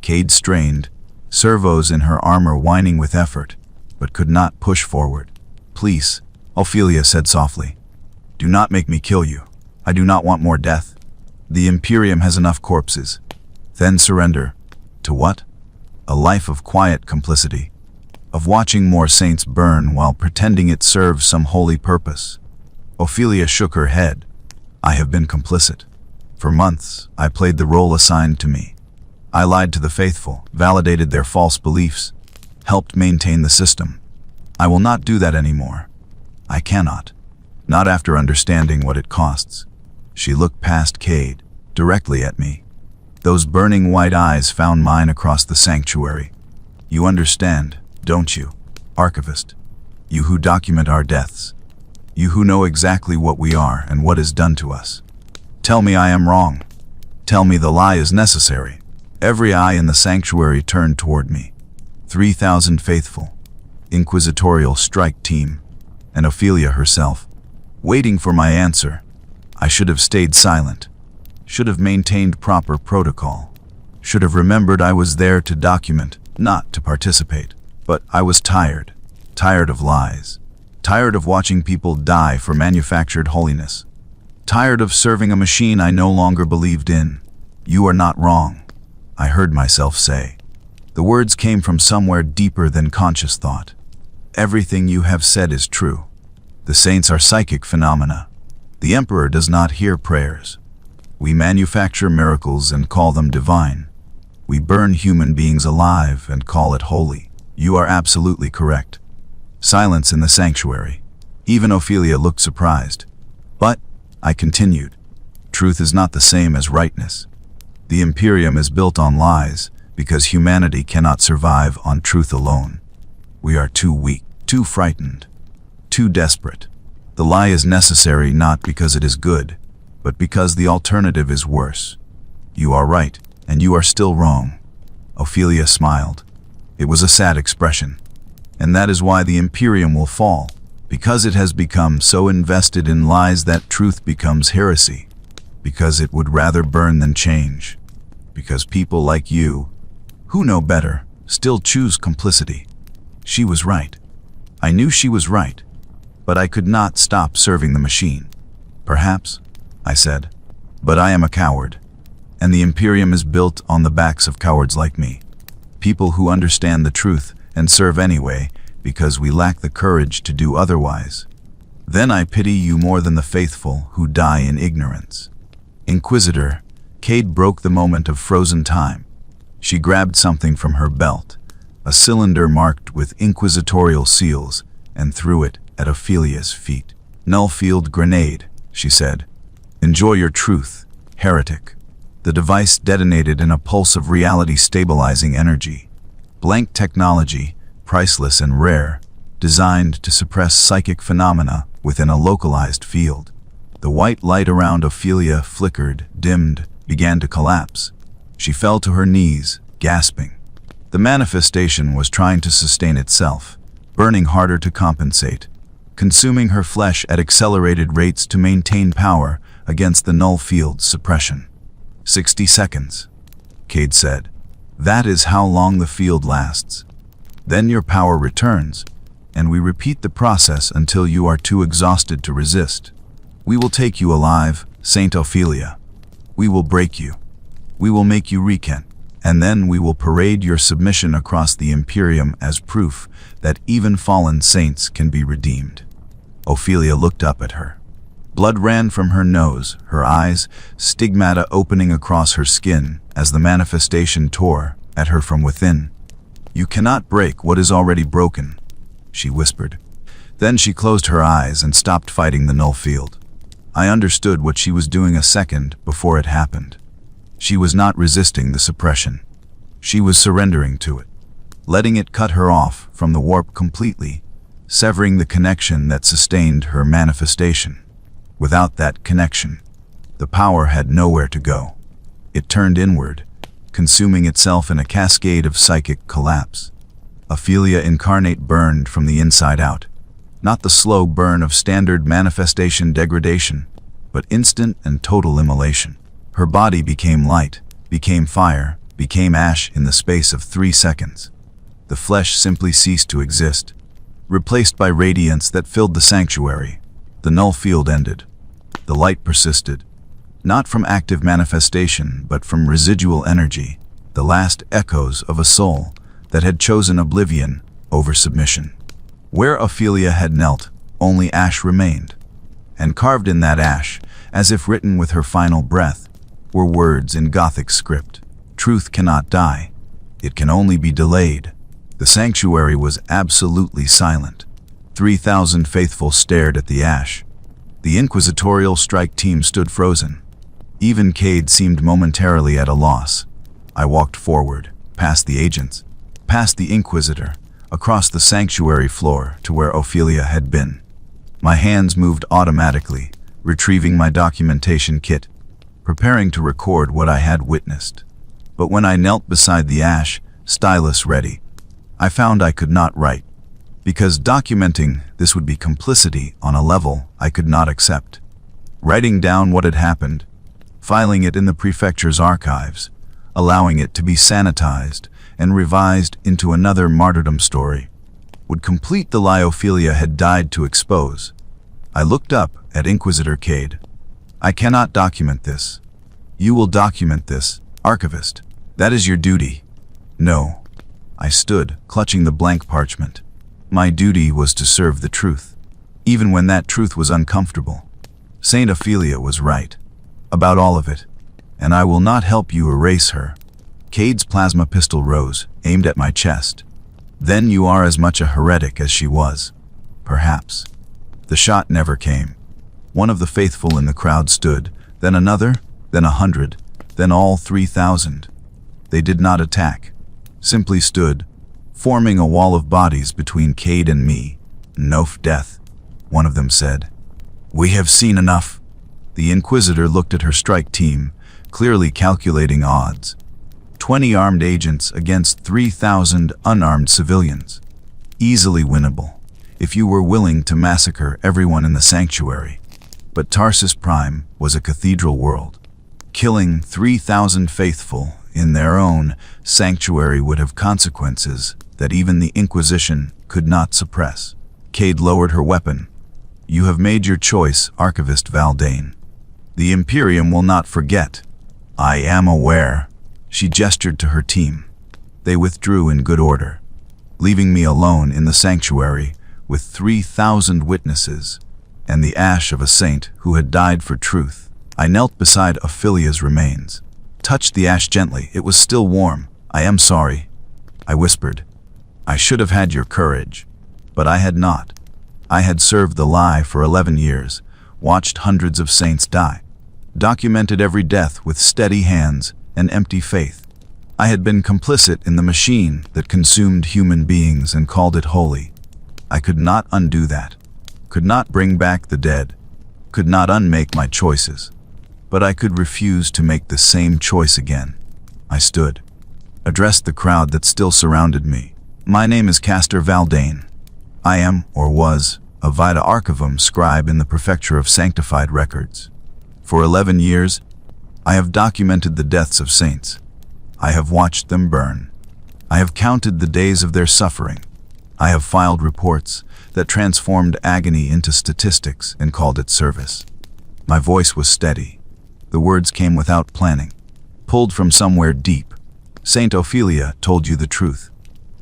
Cade strained, servos in her armor whining with effort, but could not push forward. Please, Ophelia said softly. Do not make me kill you. I do not want more death. The Imperium has enough corpses. Then surrender. To what? A life of quiet complicity. Of watching more saints burn while pretending it serves some holy purpose. Ophelia shook her head. I have been complicit. For months, I played the role assigned to me. I lied to the faithful, validated their false beliefs, helped maintain the system. I will not do that anymore. I cannot. Not after understanding what it costs. She looked past Cade, directly at me. Those burning white eyes found mine across the sanctuary. You understand, don't you, Archivist? You who document our deaths. You who know exactly what we are and what is done to us. Tell me I am wrong. Tell me the lie is necessary. Every eye in the sanctuary turned toward me. 3,000 faithful, inquisitorial strike team, and Ophelia herself, waiting for my answer. I should have stayed silent, should have maintained proper protocol, should have remembered I was there to document, not to participate. But I was tired of lies, tired of watching people die for manufactured holiness, tired of serving a machine I no longer believed in. You are not wrong, I heard myself say. The words came from somewhere deeper than conscious thought. Everything you have said is true. The saints are psychic phenomena. The Emperor does not hear prayers. We manufacture miracles and call them divine. We burn human beings alive and call it holy. You are absolutely correct. Silence in the sanctuary. Even Ophelia looked surprised. But, I continued, truth is not the same as rightness. The Imperium is built on lies because humanity cannot survive on truth alone. We are too weak, too frightened, too desperate. The lie is necessary not because it is good, but because the alternative is worse. You are right, and you are still wrong. Ophelia smiled. It was a sad expression. And that is why the Imperium will fall, because it has become so invested in lies that truth becomes heresy, because it would rather burn than change, because people like you, who know better, still choose complicity. She was right. I knew she was right, but I could not stop serving the machine. Perhaps, I said, but I am a coward, and the Imperium is built on the backs of cowards like me, people who understand the truth and serve anyway, because we lack the courage to do otherwise. Then I pity you more than the faithful who die in ignorance. Inquisitor, Cade broke the moment of frozen time. She grabbed something from her belt, a cylinder marked with inquisitorial seals, and threw it at Ophelia's feet. Null field grenade, she said. Enjoy your truth, heretic. The device detonated in a pulse of reality-stabilizing energy. Blank technology, priceless and rare, designed to suppress psychic phenomena within a localized field. The white light around Ophelia flickered, dimmed, began to collapse. She fell to her knees, gasping. The manifestation was trying to sustain itself, burning harder to compensate. consuming her flesh at accelerated rates to maintain power against the null field's suppression. 60 seconds, Cade said. That is how long the field lasts. Then your power returns, and we repeat the process until you are too exhausted to resist. We will take you alive, Saint Ophelia. We will break you. We will make you recant, and then we will parade your submission across the Imperium as proof that even fallen saints can be redeemed. Ophelia looked up at her. Blood ran from her nose, her eyes, stigmata opening across her skin as the manifestation tore at her from within. You cannot break what is already broken, she whispered. Then she closed her eyes and stopped fighting the null field. I understood what she was doing a second before it happened. She was not resisting the suppression. She was surrendering to it, letting it cut her off from the warp completely, severing the connection that sustained her manifestation. Without that connection, the power had nowhere to go. It turned inward, consuming itself in a cascade of psychic collapse. Ophelia Incarnate burned from the inside out. Not the slow burn of standard manifestation degradation, but instant and total immolation. Her body became light, became fire, became ash in the space of 3 seconds. The flesh simply ceased to exist, replaced by radiance that filled the sanctuary. The null field ended. The light persisted, not from active manifestation, but from residual energy, the last echoes of a soul that had chosen oblivion over submission. Where Ophelia had knelt, only ash remained, and carved in that ash, as if written with her final breath, were words in Gothic script. Truth cannot die. It can only be delayed. The sanctuary was absolutely silent. 3,000 faithful stared at the ash. The inquisitorial strike team stood frozen. Even Cade seemed momentarily at a loss. I walked forward, past the agents, past the Inquisitor, across the sanctuary floor to where Ophelia had been. My hands moved automatically, retrieving my documentation kit, preparing to record what I had witnessed. But when I knelt beside the ash, stylus ready, I found I could not write, because documenting this would be complicity on a level I could not accept. Writing down what had happened, filing it in the Prefecture's archives, allowing it to be sanitized and revised into another martyrdom story, would complete the lie Ophelia had died to expose. I looked up at Inquisitor Cade. I cannot document this. You will document this, archivist. That is your duty. No. I stood, clutching the blank parchment. My duty was to serve the truth, even when that truth was uncomfortable. Saint Ophelia was right, about all of it, and I will not help you erase her. Cade's plasma pistol rose, aimed at my chest. Then you are as much a heretic as she was. Perhaps. The shot never came. One of the faithful in the crowd stood, then another, then 100, then all 3,000. They did not attack, simply stood, forming a wall of bodies between Cade and me. "Nof death," one of them said. "We have seen enough." The Inquisitor looked at her strike team, clearly calculating odds. 20 armed agents against 3,000 unarmed civilians. Easily winnable, if you were willing to massacre everyone in the sanctuary. But Tarsus Prime was a cathedral world. Killing 3,000 faithful in their own sanctuary would have consequences that even the Inquisition could not suppress. Cade lowered her weapon. "You have made your choice, Archivist Valdane. The Imperium will not forget." "I am aware." She gestured to her team. They withdrew in good order, leaving me alone in the sanctuary with 3,000 witnesses and the ash of a saint who had died for truth. I knelt beside Ophelia's remains, touched the ash gently. It was still warm. "I am sorry," I whispered. "I should have had your courage, but I had not. I had served the lie for 11 years, watched hundreds of saints die, documented every death with steady hands and empty faith. I had been complicit in the machine that consumed human beings and called it holy. I could not undo that, could not bring back the dead, could not unmake my choices, but I could refuse to make the same choice again. I stood, addressed the crowd that still surrounded me. "My name is Castor Valdane. I am, or was, a vita archivum scribe in the Prefecture of Sanctified Records. For 11 years, I have documented the deaths of saints. I have watched them burn. I have counted the days of their suffering. I have filed reports that transformed agony into statistics and called it service. My voice was steady. The words came without planning, pulled from somewhere deep. Saint Ophelia told you the truth.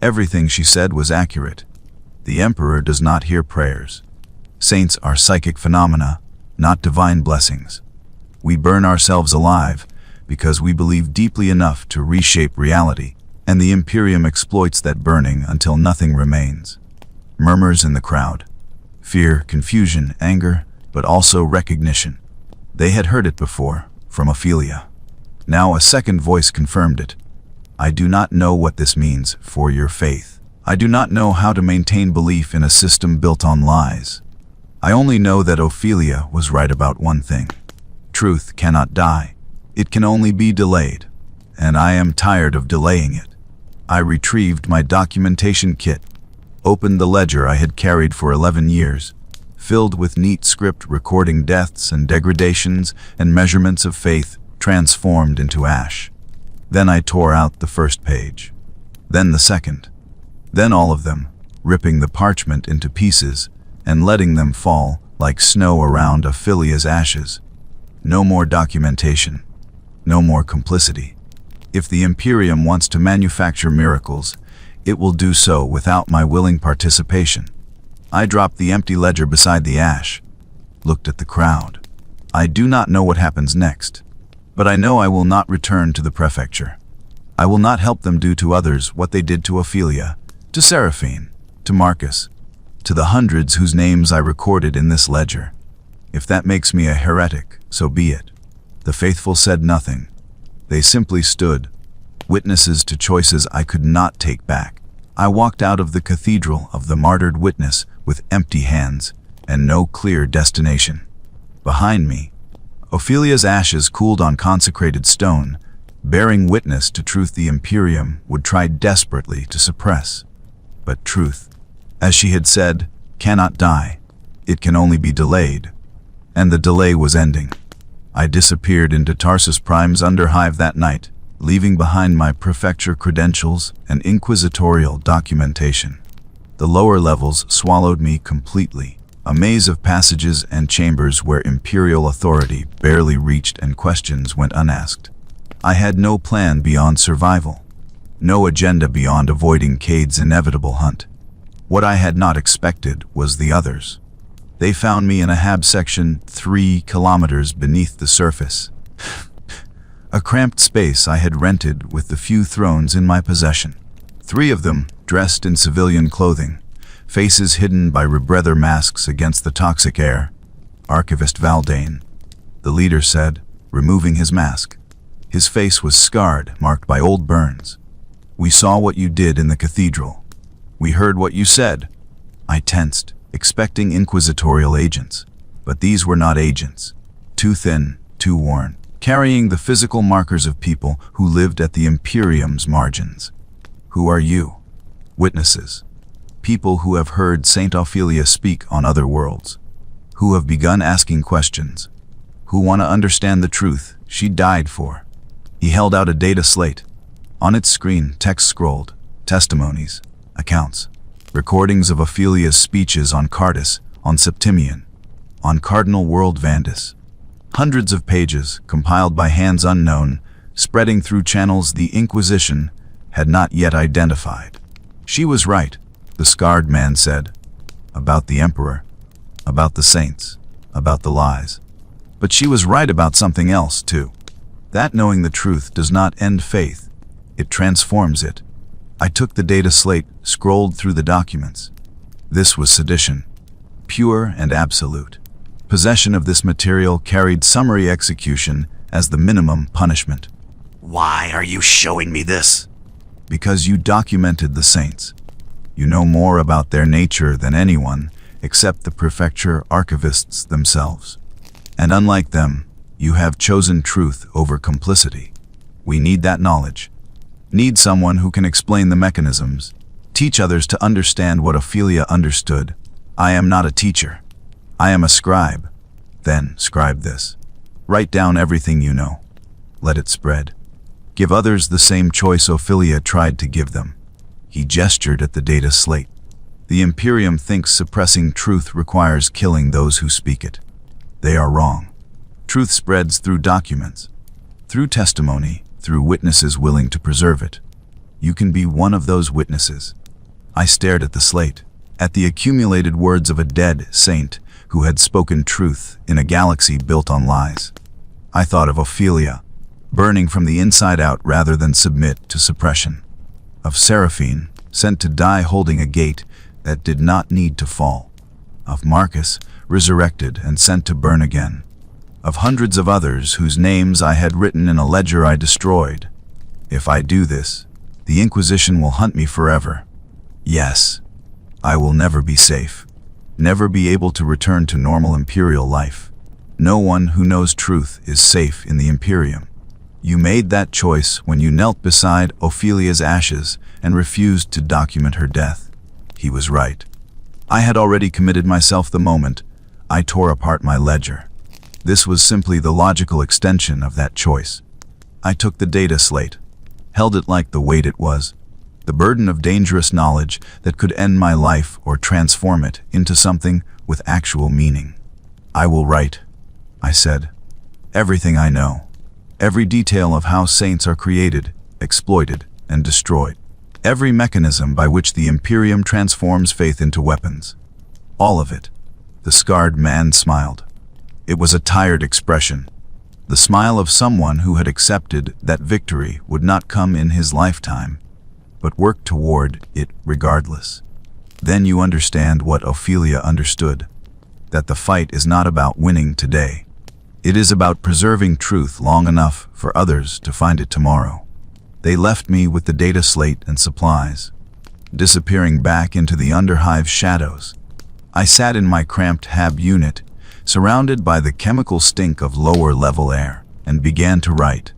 Everything she said was accurate. The Emperor does not hear prayers. Saints are psychic phenomena, not divine blessings. We burn ourselves alive because we believe deeply enough to reshape reality, and the Imperium exploits that burning until nothing remains. Murmurs in the crowd. Fear, confusion, anger, but also recognition. They had heard it before, from Ophelia. Now a second voice confirmed it. I do not know what this means for your faith. I do not know how to maintain belief in a system built on lies. I only know that Ophelia was right about one thing. Truth cannot die. It can only be delayed. And I am tired of delaying it. I retrieved my documentation kit, opened the ledger I had carried for 11 years, filled with neat script recording deaths and degradations and measurements of faith transformed into ash. Then I tore out the first page. Then the second. Then all of them, ripping the parchment into pieces and letting them fall like snow around Ophelia's ashes. No more documentation. No more complicity. If the Imperium wants to manufacture miracles, it will do so without my willing participation. I dropped the empty ledger beside the ash, looked at the crowd. I do not know what happens next, but I know I will not return to the prefecture. I will not help them do to others what they did to Ophelia, to Seraphine, to Marcus, to the hundreds whose names I recorded in this ledger. If that makes me a heretic, so be it. The faithful said nothing. They simply stood, witnesses to choices I could not take back. I walked out of the cathedral of the martyred witness with empty hands and no clear destination. Behind me, Ophelia's ashes cooled on consecrated stone, bearing witness to truth the Imperium would try desperately to suppress. But truth, as she had said, cannot die. It can only be delayed. And the delay was ending. I disappeared into Tarsus Prime's underhive that night, leaving behind my prefecture credentials and inquisitorial documentation. The lower levels swallowed me completely, a maze of passages and chambers where Imperial authority barely reached and questions went unasked. I had no plan beyond survival, no agenda beyond avoiding Cade's inevitable hunt. What I had not expected was the others. They found me in a hab section 3 kilometers beneath the surface. A cramped space I had rented with the few thrones in my possession. 3 of them dressed in civilian clothing, faces hidden by rebreather masks against the toxic air. Archivist Valdane, the leader said, removing his mask. His face was scarred, marked by old burns. We saw what you did in the cathedral. We heard what you said. I tensed, expecting inquisitorial agents. But these were not agents. Too thin, too worn, carrying the physical markers of people who lived at the Imperium's margins. Who are you? Witnesses. People who have heard Saint Ophelia speak on other worlds. Who have begun asking questions. Who want to understand the truth she died for. He held out a data slate. On its screen, text scrolled. Testimonies. Accounts. Recordings of Ophelia's speeches on Cardus, on Septimian, on Cardinal World Vandus. Hundreds of pages, compiled by hands unknown, spreading through channels the Inquisition had not yet identified. She was right, the scarred man said, about the Emperor, about the saints, about the lies. But she was right about something else, too. That knowing the truth does not end faith, it transforms it. I took the data slate, scrolled through the documents. This was sedition, pure and absolute. Possession of this material carried summary execution as the minimum punishment. Why are you showing me this? Because you documented the saints. You know more about their nature than anyone, except the prefecture archivists themselves. And unlike them, you have chosen truth over complicity. We need that knowledge. Need someone who can explain the mechanisms, teach others to understand what Ophelia understood, I am not a teacher. I am a scribe. Then, scribe this. Write down everything you know. Let it spread. Give others the same choice Ophelia tried to give them. He gestured at the data slate. The Imperium thinks suppressing truth requires killing those who speak it. They are wrong. Truth spreads through documents, through testimony, through witnesses willing to preserve it. You can be one of those witnesses. I stared at the slate, at the accumulated words of a dead saint who had spoken truth in a galaxy built on lies. I thought of Ophelia, burning from the inside out rather than submit to suppression. Of Seraphine, sent to die holding a gate that did not need to fall. Of Marcus, resurrected and sent to burn again. Of hundreds of others whose names I had written in a ledger I destroyed. If I do this, the Inquisition will hunt me forever. Yes, I will never be safe, never be able to return to normal Imperial life. No one who knows truth is safe in the Imperium. You made that choice when you knelt beside Ophelia's ashes and refused to document her death. He was right. I had already committed myself the moment I tore apart my ledger. This was simply the logical extension of that choice. I took the data slate, held it like the weight it was, the burden of dangerous knowledge that could end my life or transform it into something with actual meaning. I will write, I said, everything I know, every detail of how saints are created, exploited, and destroyed, every mechanism by which the Imperium transforms faith into weapons. All of it. The scarred man smiled. It was a tired expression, the smile of someone who had accepted that victory would not come in his lifetime, but worked toward it regardless. Then you understand what Ophelia understood, that the fight is not about winning today. It is about preserving truth long enough for others to find it tomorrow. They left me with the data slate and supplies, disappearing back into the underhive shadows. I sat in my cramped hab unit, surrounded by the chemical stink of lower-level air, and began to write.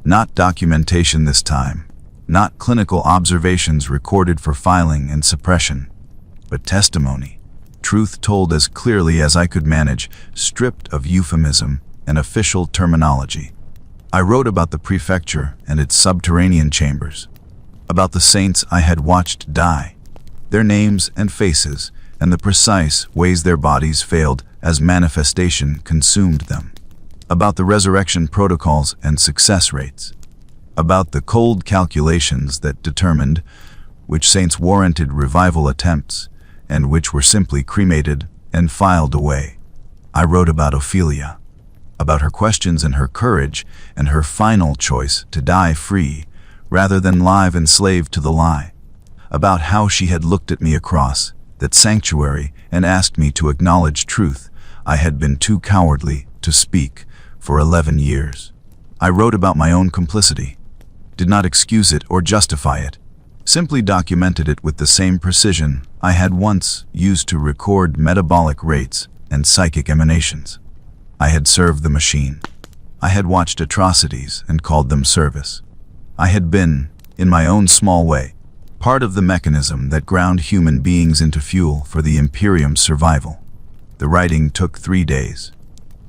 Not documentation this time, not clinical observations recorded for filing and suppression, but testimony, truth told as clearly as I could manage, stripped of euphemism and official terminology. I wrote about the Prefecture and its subterranean chambers, about the saints I had watched die, their names and faces, and the precise ways their bodies failed as manifestation consumed them, about the resurrection protocols and success rates, about the cold calculations that determined which saints warranted revival attempts and which were simply cremated and filed away. I wrote about Ophelia, about her questions and her courage and her final choice to die free rather than live enslaved to the lie, about how she had looked at me across that sanctuary and asked me to acknowledge truth I had been too cowardly to speak for 11 years. I wrote about my own complicity, did not excuse it or justify it, simply documented it with the same precision I had once used to record metabolic rates and psychic emanations. I had served the machine. I had watched atrocities and called them service. I had been, in my own small way, part of the mechanism that ground human beings into fuel for the Imperium's survival. The writing took 3 days.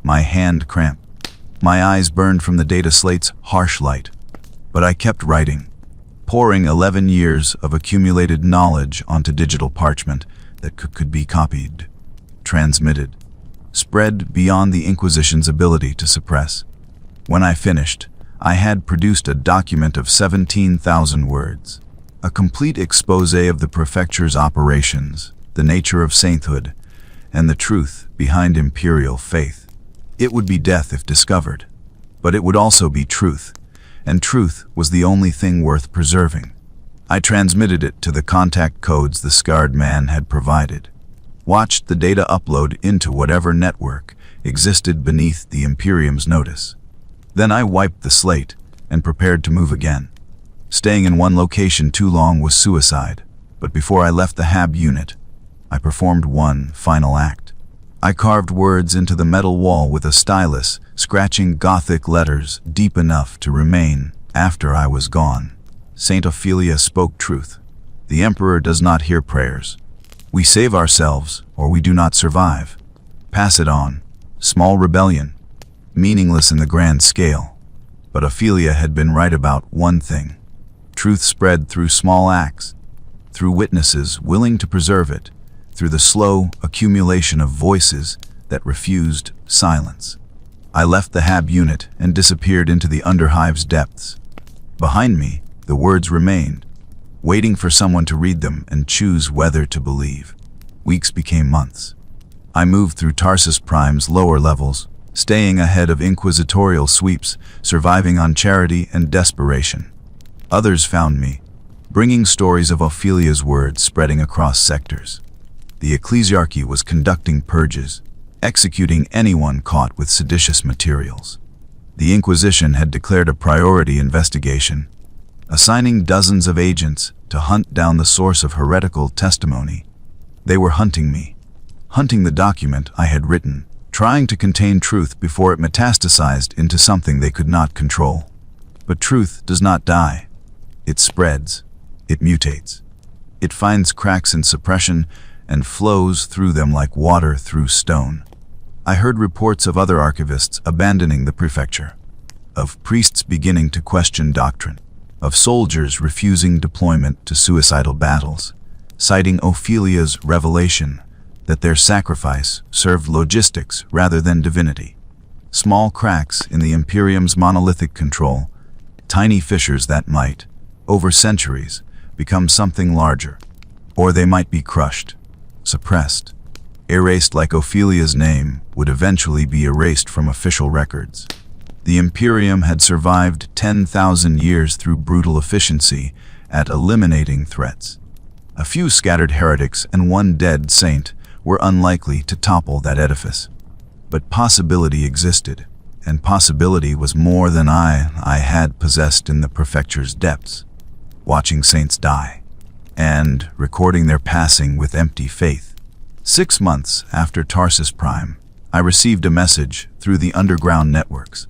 My hand cramped. My eyes burned from the data slate's harsh light. But I kept writing, pouring 11 years of accumulated knowledge onto digital parchment that could be copied, transmitted, spread beyond the Inquisition's ability to suppress. When I finished, I had produced a document of 17,000 words, a complete expose of the Prefecture's operations, the nature of sainthood, and the truth behind Imperial faith. It would be death if discovered, but it would also be truth, and truth was the only thing worth preserving. I transmitted it to the contact codes the scarred man had provided, watched the data upload into whatever network existed beneath the Imperium's notice. Then I wiped the slate and prepared to move again. Staying in one location too long was suicide, but before I left the hab unit, I performed one final act. I carved words into the metal wall with a stylus, scratching Gothic letters deep enough to remain after I was gone. Saint Ophelia spoke truth. The Emperor does not hear prayers. We save ourselves, or we do not survive. Pass it on. Small rebellion. Meaningless in the grand scale. But Ophelia had been right about one thing. Truth spread through small acts, through witnesses willing to preserve it, through the slow accumulation of voices that refused silence. I left the Hab unit and disappeared into the Underhive's depths. Behind me, the words remained, waiting for someone to read them and choose whether to believe. Weeks became months. I moved through Tarsus Prime's lower levels, staying ahead of inquisitorial sweeps, surviving on charity and desperation. Others found me, bringing stories of Ophelia's words spreading across sectors. The Ecclesiarchy was conducting purges, executing anyone caught with seditious materials. The Inquisition had declared a priority investigation, assigning dozens of agents to hunt down the source of heretical testimony. They were hunting me, hunting the document I had written, trying to contain truth before it metastasized into something they could not control. But truth does not die. It spreads. It mutates. It finds cracks in suppression and flows through them like water through stone. I heard reports of other archivists abandoning the prefecture, of priests beginning to question doctrine, of soldiers refusing deployment to suicidal battles, citing Ophelia's revelation that their sacrifice served logistics rather than divinity. Small cracks in the Imperium's monolithic control, tiny fissures that might, over centuries, become something larger, or they might be crushed, suppressed, erased like Ophelia's name would eventually be erased from official records. The Imperium had survived 10,000 years through brutal efficiency at eliminating threats. A few scattered heretics and one dead saint were unlikely to topple that edifice. But possibility existed, and possibility was more than I had possessed in the prefecture's depths. Watching saints die, and recording their passing with empty faith. 6 months after Tarsus Prime, I received a message through the underground networks.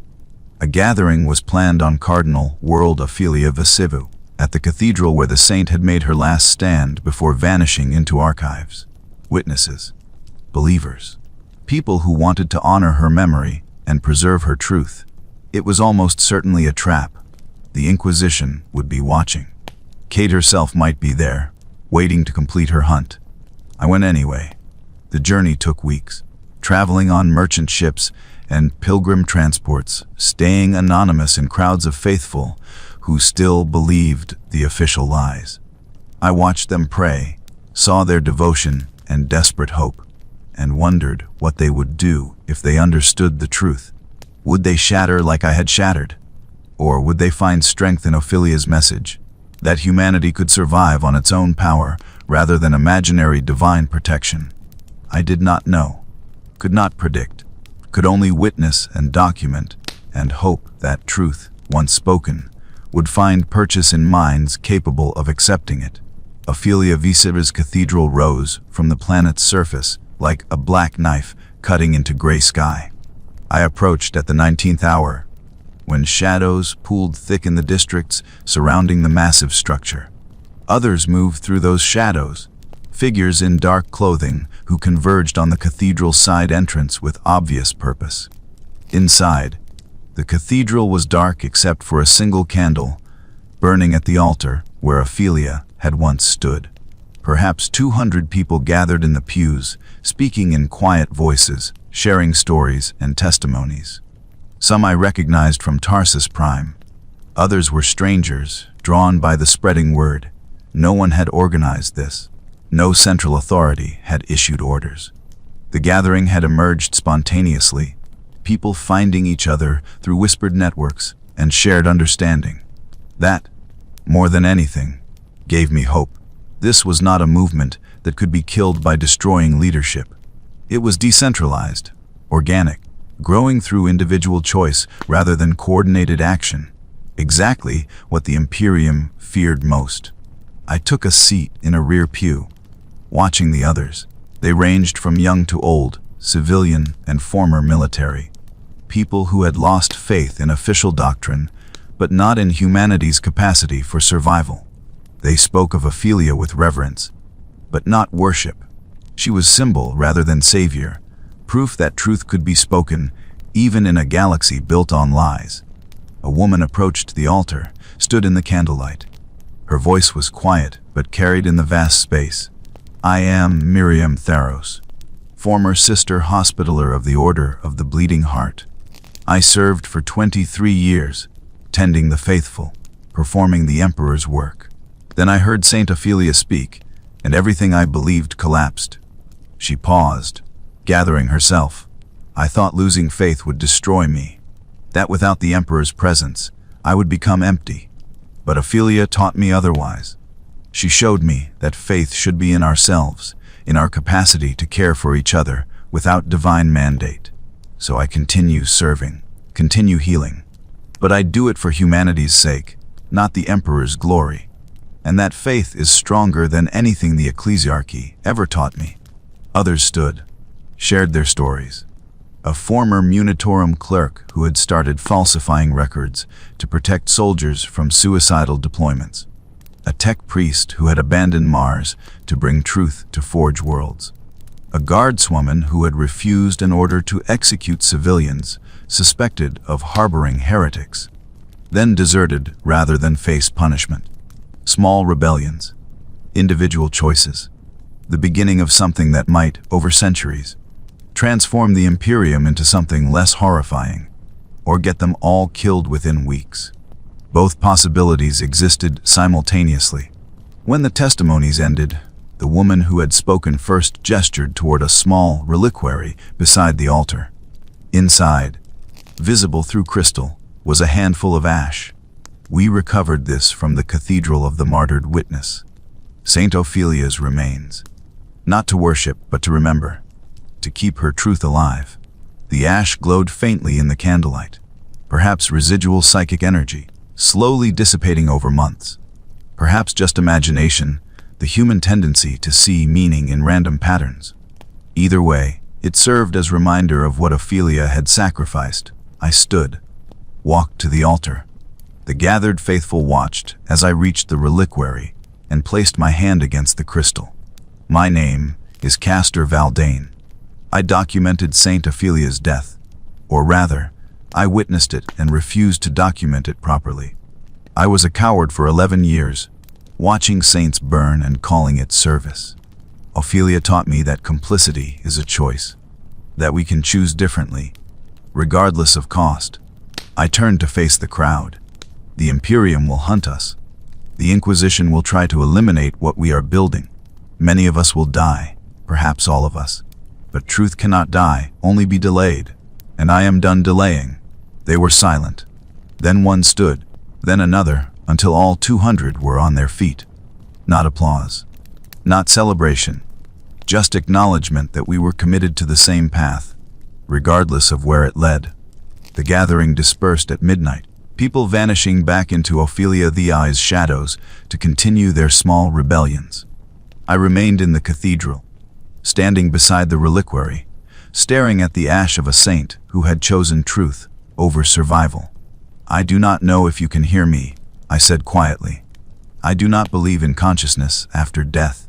A gathering was planned on Cardinal World Ophelia Vasivu, at the cathedral where the saint had made her last stand before vanishing into archives. Witnesses, believers, people who wanted to honor her memory and preserve her truth. It was almost certainly a trap. The Inquisition would be watching. Kate herself might be there, waiting to complete her hunt. I went anyway. The journey took weeks, traveling on merchant ships and pilgrim transports, staying anonymous in crowds of faithful who still believed the official lies. I watched them pray, saw their devotion and desperate hope, and wondered what they would do if they understood the truth. Would they shatter like I had shattered? Or would they find strength in Ophelia's message, that humanity could survive on its own power rather than imaginary divine protection? I did not know, could not predict, could only witness and document, and hope that truth, once spoken, would find purchase in minds capable of accepting it. Ophelia Vasivu's cathedral rose from the planet's surface like a black knife cutting into gray sky. I approached at the 19th hour, when shadows pooled thick in the districts surrounding the massive structure. Others moved through those shadows, figures in dark clothing who converged on the cathedral's side entrance with obvious purpose. Inside, the cathedral was dark except for a single candle, burning at the altar where Ophelia had once stood. Perhaps 200 people gathered in the pews, speaking in quiet voices, sharing stories and testimonies. Some I recognized from Tarsus Prime. Others were strangers, drawn by the spreading word. No one had organized this. No central authority had issued orders. The gathering had emerged spontaneously, people finding each other through whispered networks and shared understanding. That, more than anything, gave me hope. This was not a movement that could be killed by destroying leadership. It was decentralized, organic, growing through individual choice rather than coordinated action. Exactly what the Imperium feared most. I took a seat in a rear pew, watching the others. They ranged from young to old, civilian and former military. People who had lost faith in official doctrine, but not in humanity's capacity for survival. They spoke of Ophelia with reverence, but not worship. She was symbol rather than savior, proof that truth could be spoken, even in a galaxy built on lies. A woman approached the altar, stood in the candlelight. Her voice was quiet, but carried in the vast space. "I am Miriam Tharos, former sister hospitaller of the Order of the Bleeding Heart. I served for 23 years, tending the faithful, performing the Emperor's work." Then I heard Saint Ophelia speak, and everything I believed collapsed. She paused, gathering herself. I thought losing faith would destroy me, that without the Emperor's presence, I would become empty. But Ophelia taught me otherwise. She showed me that faith should be in ourselves, in our capacity to care for each other without divine mandate. So I continue serving, continue healing. But I do it for humanity's sake, not the Emperor's glory. And that faith is stronger than anything the Ecclesiarchy ever taught me. Others stood, shared their stories. A former Munitorum clerk who had started falsifying records to protect soldiers from suicidal deployments. A tech priest who had abandoned Mars to bring truth to Forge worlds. A guardswoman who had refused an order to execute civilians suspected of harboring heretics, then deserted rather than face punishment. Small rebellions, individual choices, the beginning of something that might, over centuries, transform the Imperium into something less horrifying, or get them all killed within weeks. Both possibilities existed simultaneously. When the testimonies ended, the woman who had spoken first gestured toward a small reliquary beside the altar. Inside, visible through crystal, was a handful of ash. We recovered this from the Cathedral of the Martyred Witness, Saint Ophelia's remains. Not to worship, but to remember, to keep her truth alive. The ash glowed faintly in the candlelight, perhaps residual psychic energy, slowly dissipating over months. Perhaps just imagination, the human tendency to see meaning in random patterns. Either way, it served as reminder of what Ophelia had sacrificed. I stood, walked to the altar. The gathered faithful watched as I reached the reliquary and placed my hand against the crystal. My name is Castor Valdane. I documented Saint Ophelia's death, or rather, I witnessed it and refused to document it properly. I was a coward for 11 years, watching saints burn and calling it service. Ophelia taught me that complicity is a choice, that we can choose differently, regardless of cost. I turned to face the crowd. The Imperium will hunt us. The Inquisition will try to eliminate what we are building. Many of us will die, perhaps all of us. But truth cannot die, only be delayed. And I am done delaying. They were silent. Then one stood, then another, until all 200 were on their feet. Not applause, not celebration, just acknowledgement that we were committed to the same path, regardless of where it led. The gathering dispersed at midnight, people vanishing back into Ophelia the Eye's shadows to continue their small rebellions. I remained in the cathedral, standing beside the reliquary, staring at the ash of a saint who had chosen truth over survival. "I do not know if you can hear me," I said quietly. "I do not believe in consciousness after death,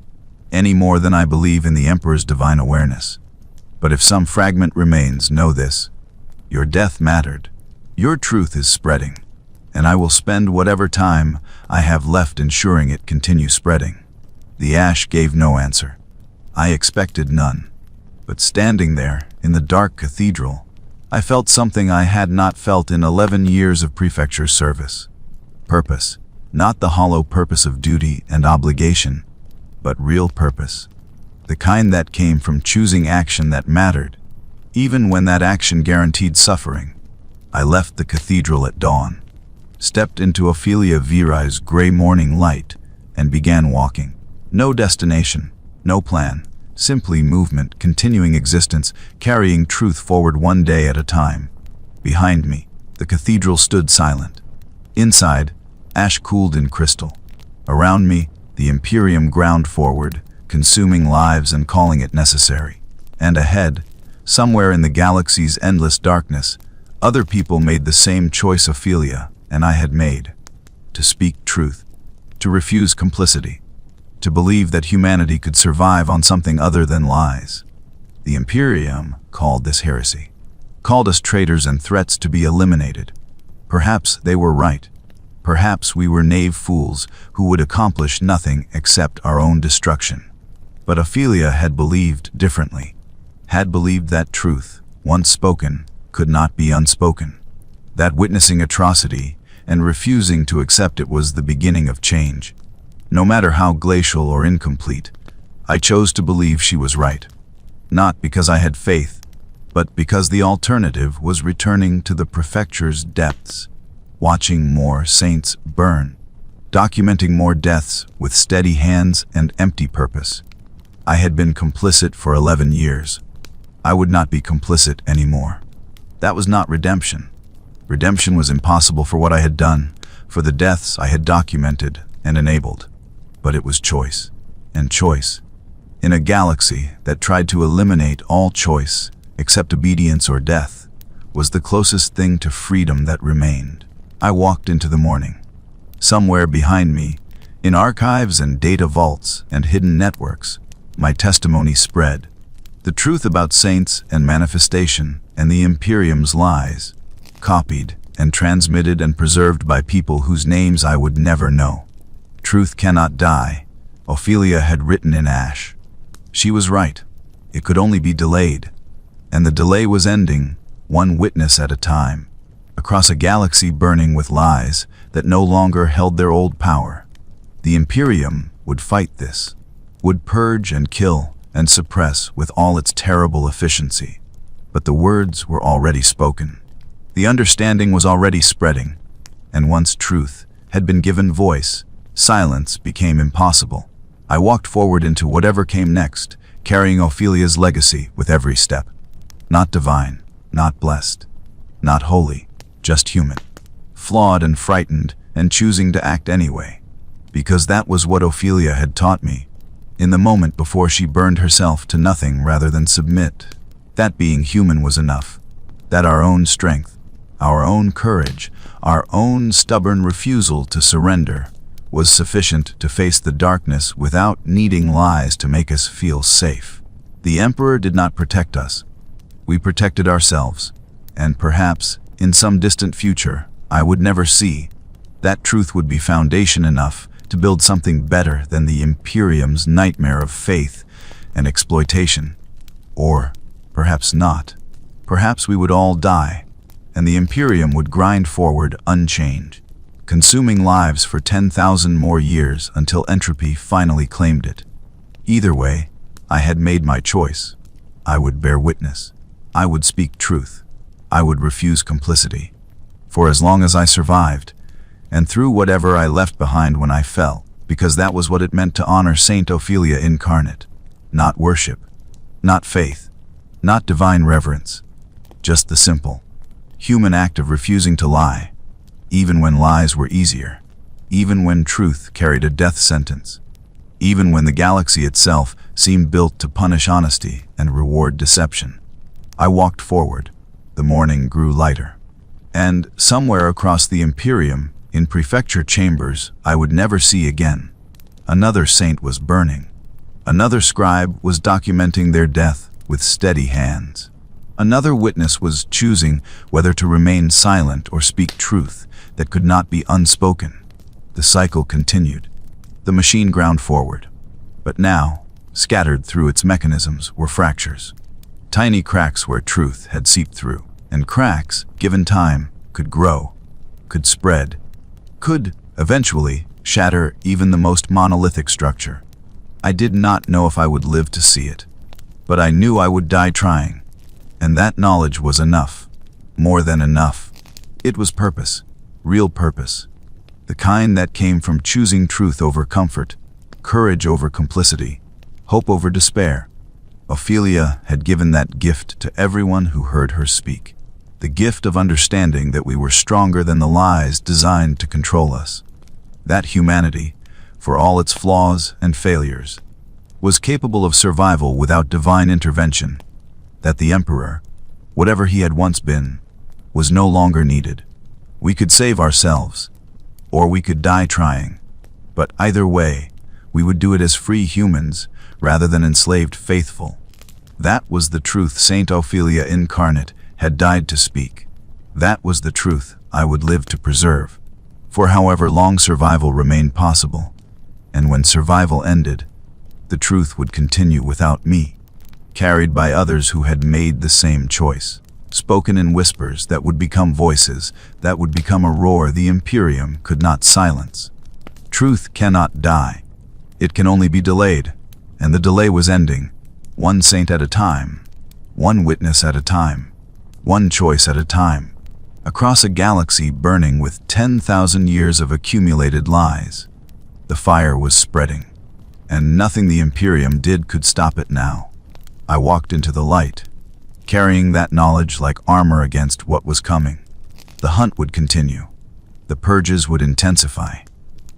any more than I believe in the Emperor's divine awareness. But if some fragment remains, know this. Your death mattered. Your truth is spreading, and I will spend whatever time I have left ensuring it continues spreading." The ash gave no answer. I expected none. But standing there, in the dark cathedral, I felt something I had not felt in 11 years of prefecture service. Purpose, not the hollow purpose of duty and obligation, but real purpose. The kind that came from choosing action that mattered, even when that action guaranteed suffering. I left the cathedral at dawn, stepped into Ophelia Viri's gray morning light, and began walking. No destination, no plan, simply movement, continuing existence, carrying truth forward one day at a time. Behind me, the cathedral stood silent. Inside, ash cooled in crystal. Around me, the Imperium ground forward, consuming lives and calling it necessary. And ahead, somewhere in the galaxy's endless darkness, other people made the same choice Ophelia and I had made. To speak truth, to refuse complicity, to believe that humanity could survive on something other than lies. The Imperium called this heresy, called us traitors and threats to be eliminated. Perhaps they were right. Perhaps we were naive fools who would accomplish nothing except our own destruction. But Ophelia had believed differently, had believed that truth, once spoken, could not be unspoken, that witnessing atrocity and refusing to accept it was the beginning of change. No matter how glacial or incomplete, I chose to believe she was right. Not because I had faith, but because the alternative was returning to the Prefecture's depths, watching more saints burn, documenting more deaths with steady hands and empty purpose. I had been complicit for 11 years. I would not be complicit anymore. That was not redemption. Redemption was impossible for what I had done, for the deaths I had documented and enabled. But it was choice, and choice. In a galaxy that tried to eliminate all choice, except obedience or death, was the closest thing to freedom that remained. I walked into the morning. Somewhere behind me, in archives and data vaults and hidden networks, my testimony spread. The truth about saints and manifestation and the Imperium's lies, copied and transmitted and preserved by people whose names I would never know. Truth cannot die, Ophelia had written in ash. She was right. It could only be delayed. And the delay was ending, one witness at a time, across a galaxy burning with lies that no longer held their old power. The Imperium would fight this, would purge and kill and suppress with all its terrible efficiency. But the words were already spoken. The understanding was already spreading, and once truth had been given voice, silence became impossible. I walked forward into whatever came next, carrying Ophelia's legacy with every step. Not divine, not blessed, not holy, just human. Flawed and frightened, and choosing to act anyway. Because that was what Ophelia had taught me, in the moment before she burned herself to nothing rather than submit. That being human was enough. That our own strength, our own courage, our own stubborn refusal to surrender was sufficient to face the darkness without needing lies to make us feel safe. The Emperor did not protect us. We protected ourselves, and perhaps, in some distant future, I would never see, that truth would be foundation enough to build something better than the Imperium's nightmare of faith and exploitation. Or perhaps not. Perhaps we would all die, and the Imperium would grind forward unchanged, consuming lives for 10,000 more years until entropy finally claimed it. Either way, I had made my choice. I would bear witness. I would speak truth. I would refuse complicity. For as long as I survived, and through whatever I left behind when I fell, because that was what it meant to honor Saint Ophelia Incarnate. Not worship, not faith, not divine reverence, just the simple, human act of refusing to lie, even when lies were easier, even when truth carried a death sentence, even when the galaxy itself seemed built to punish honesty and reward deception. I walked forward. The morning grew lighter. And somewhere across the Imperium, in prefecture chambers I would never see again, another saint was burning. Another scribe was documenting their death with steady hands. Another witness was choosing whether to remain silent or speak truth that could not be unspoken. The cycle continued. The machine ground forward. But now, scattered through its mechanisms, were fractures. Tiny cracks where truth had seeped through. And cracks, given time, could grow, could spread, could, eventually, shatter even the most monolithic structure. I did not know if I would live to see it, but I knew I would die trying, and that knowledge was enough, more than enough. It was purpose, real purpose, the kind that came from choosing truth over comfort, courage over complicity, hope over despair. Ophelia had given that gift to everyone who heard her speak. The gift of understanding that we were stronger than the lies designed to control us. That humanity, for all its flaws and failures, was capable of survival without divine intervention. That the Emperor, whatever he had once been, was no longer needed. We could save ourselves, or we could die trying. But either way, We would do it as free humans, rather than enslaved faithful. That was the truth Saint Ophelia Incarnate had died to speak. That was the truth I would live to preserve. For however long survival remained possible, and when survival ended, the truth would continue without me, carried by others who had made the same choice, spoken in whispers that would become voices, that would become a roar the Imperium could not silence. Truth cannot die. It can only be delayed, and the delay was ending, one saint at a time, one witness at a time, one choice at a time, across a galaxy burning with 10,000 years of accumulated lies. The fire was spreading, and nothing the Imperium did could stop it now. I walked into the light, carrying that knowledge like armor against what was coming. The hunt would continue. The purges would intensify.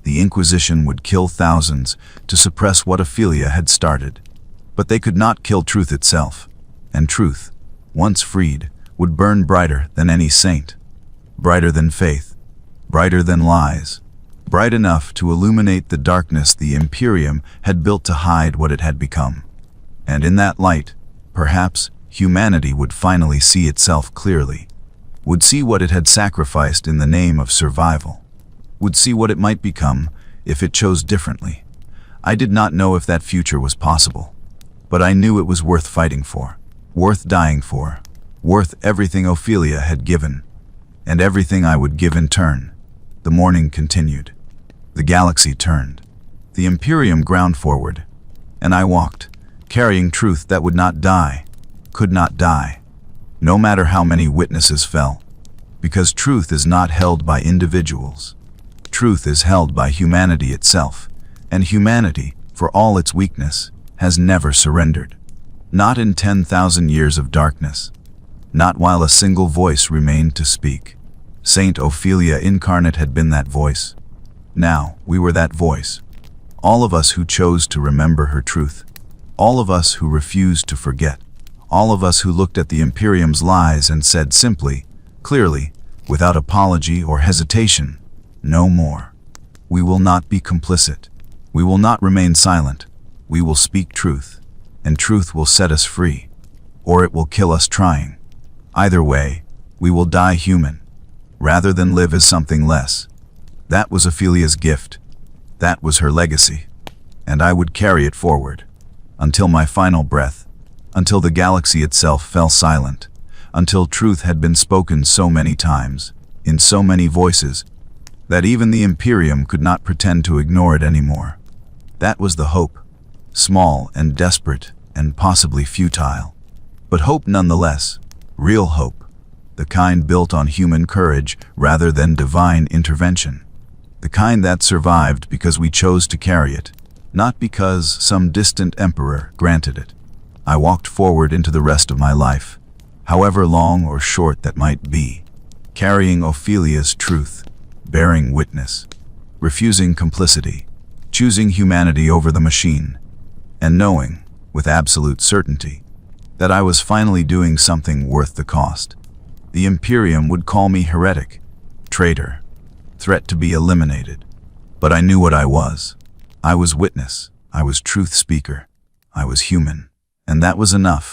The Inquisition would kill thousands to suppress what Ophelia had started. But they could not kill truth itself, and truth, once freed, would burn brighter than any saint, brighter than faith, brighter than lies, bright enough to illuminate the darkness the Imperium had built to hide what it had become. And in that light, perhaps, humanity would finally see itself clearly, would see what it had sacrificed in the name of survival, would see what it might become if it chose differently. I did not know if that future was possible, but I knew it was worth fighting for, worth dying for, worth everything Ophelia had given, and everything I would give in turn. The morning continued. The galaxy turned. The Imperium ground forward, and I walked, carrying truth that would not die, could not die, no matter how many witnesses fell, because truth is not held by individuals. Truth is held by humanity itself, and humanity, for all its weakness, has never surrendered. Not in 10,000 years of darkness, not while a single voice remained to speak. Saint Ophelia Incarnate had been that voice. Now we were that voice. All of us who chose to remember her truth. All of us who refused to forget. All of us who looked at the Imperium's lies and said simply, clearly, without apology or hesitation, no more. We will not be complicit. We will not remain silent. We will speak truth, and truth will set us free, or it will kill us trying. Either way, we will die human, rather than live as something less. That was Ophelia's gift. That was her legacy, and I would carry it forward, until my final breath, until the galaxy itself fell silent, until truth had been spoken so many times, in so many voices, that even the Imperium could not pretend to ignore it anymore. That was the hope, small and desperate and possibly futile, but hope nonetheless, real hope, the kind built on human courage rather than divine intervention, the kind that survived because we chose to carry it, not because some distant emperor granted it. I walked forward into the rest of my life, however long or short that might be, carrying Ophelia's truth, bearing witness, refusing complicity, choosing humanity over the machine, and knowing, with absolute certainty, that I was finally doing something worth the cost. The Imperium would call me heretic, traitor, threat to be eliminated, but I knew what I was. I was witness, I was truth speaker, I was human, and that was enough.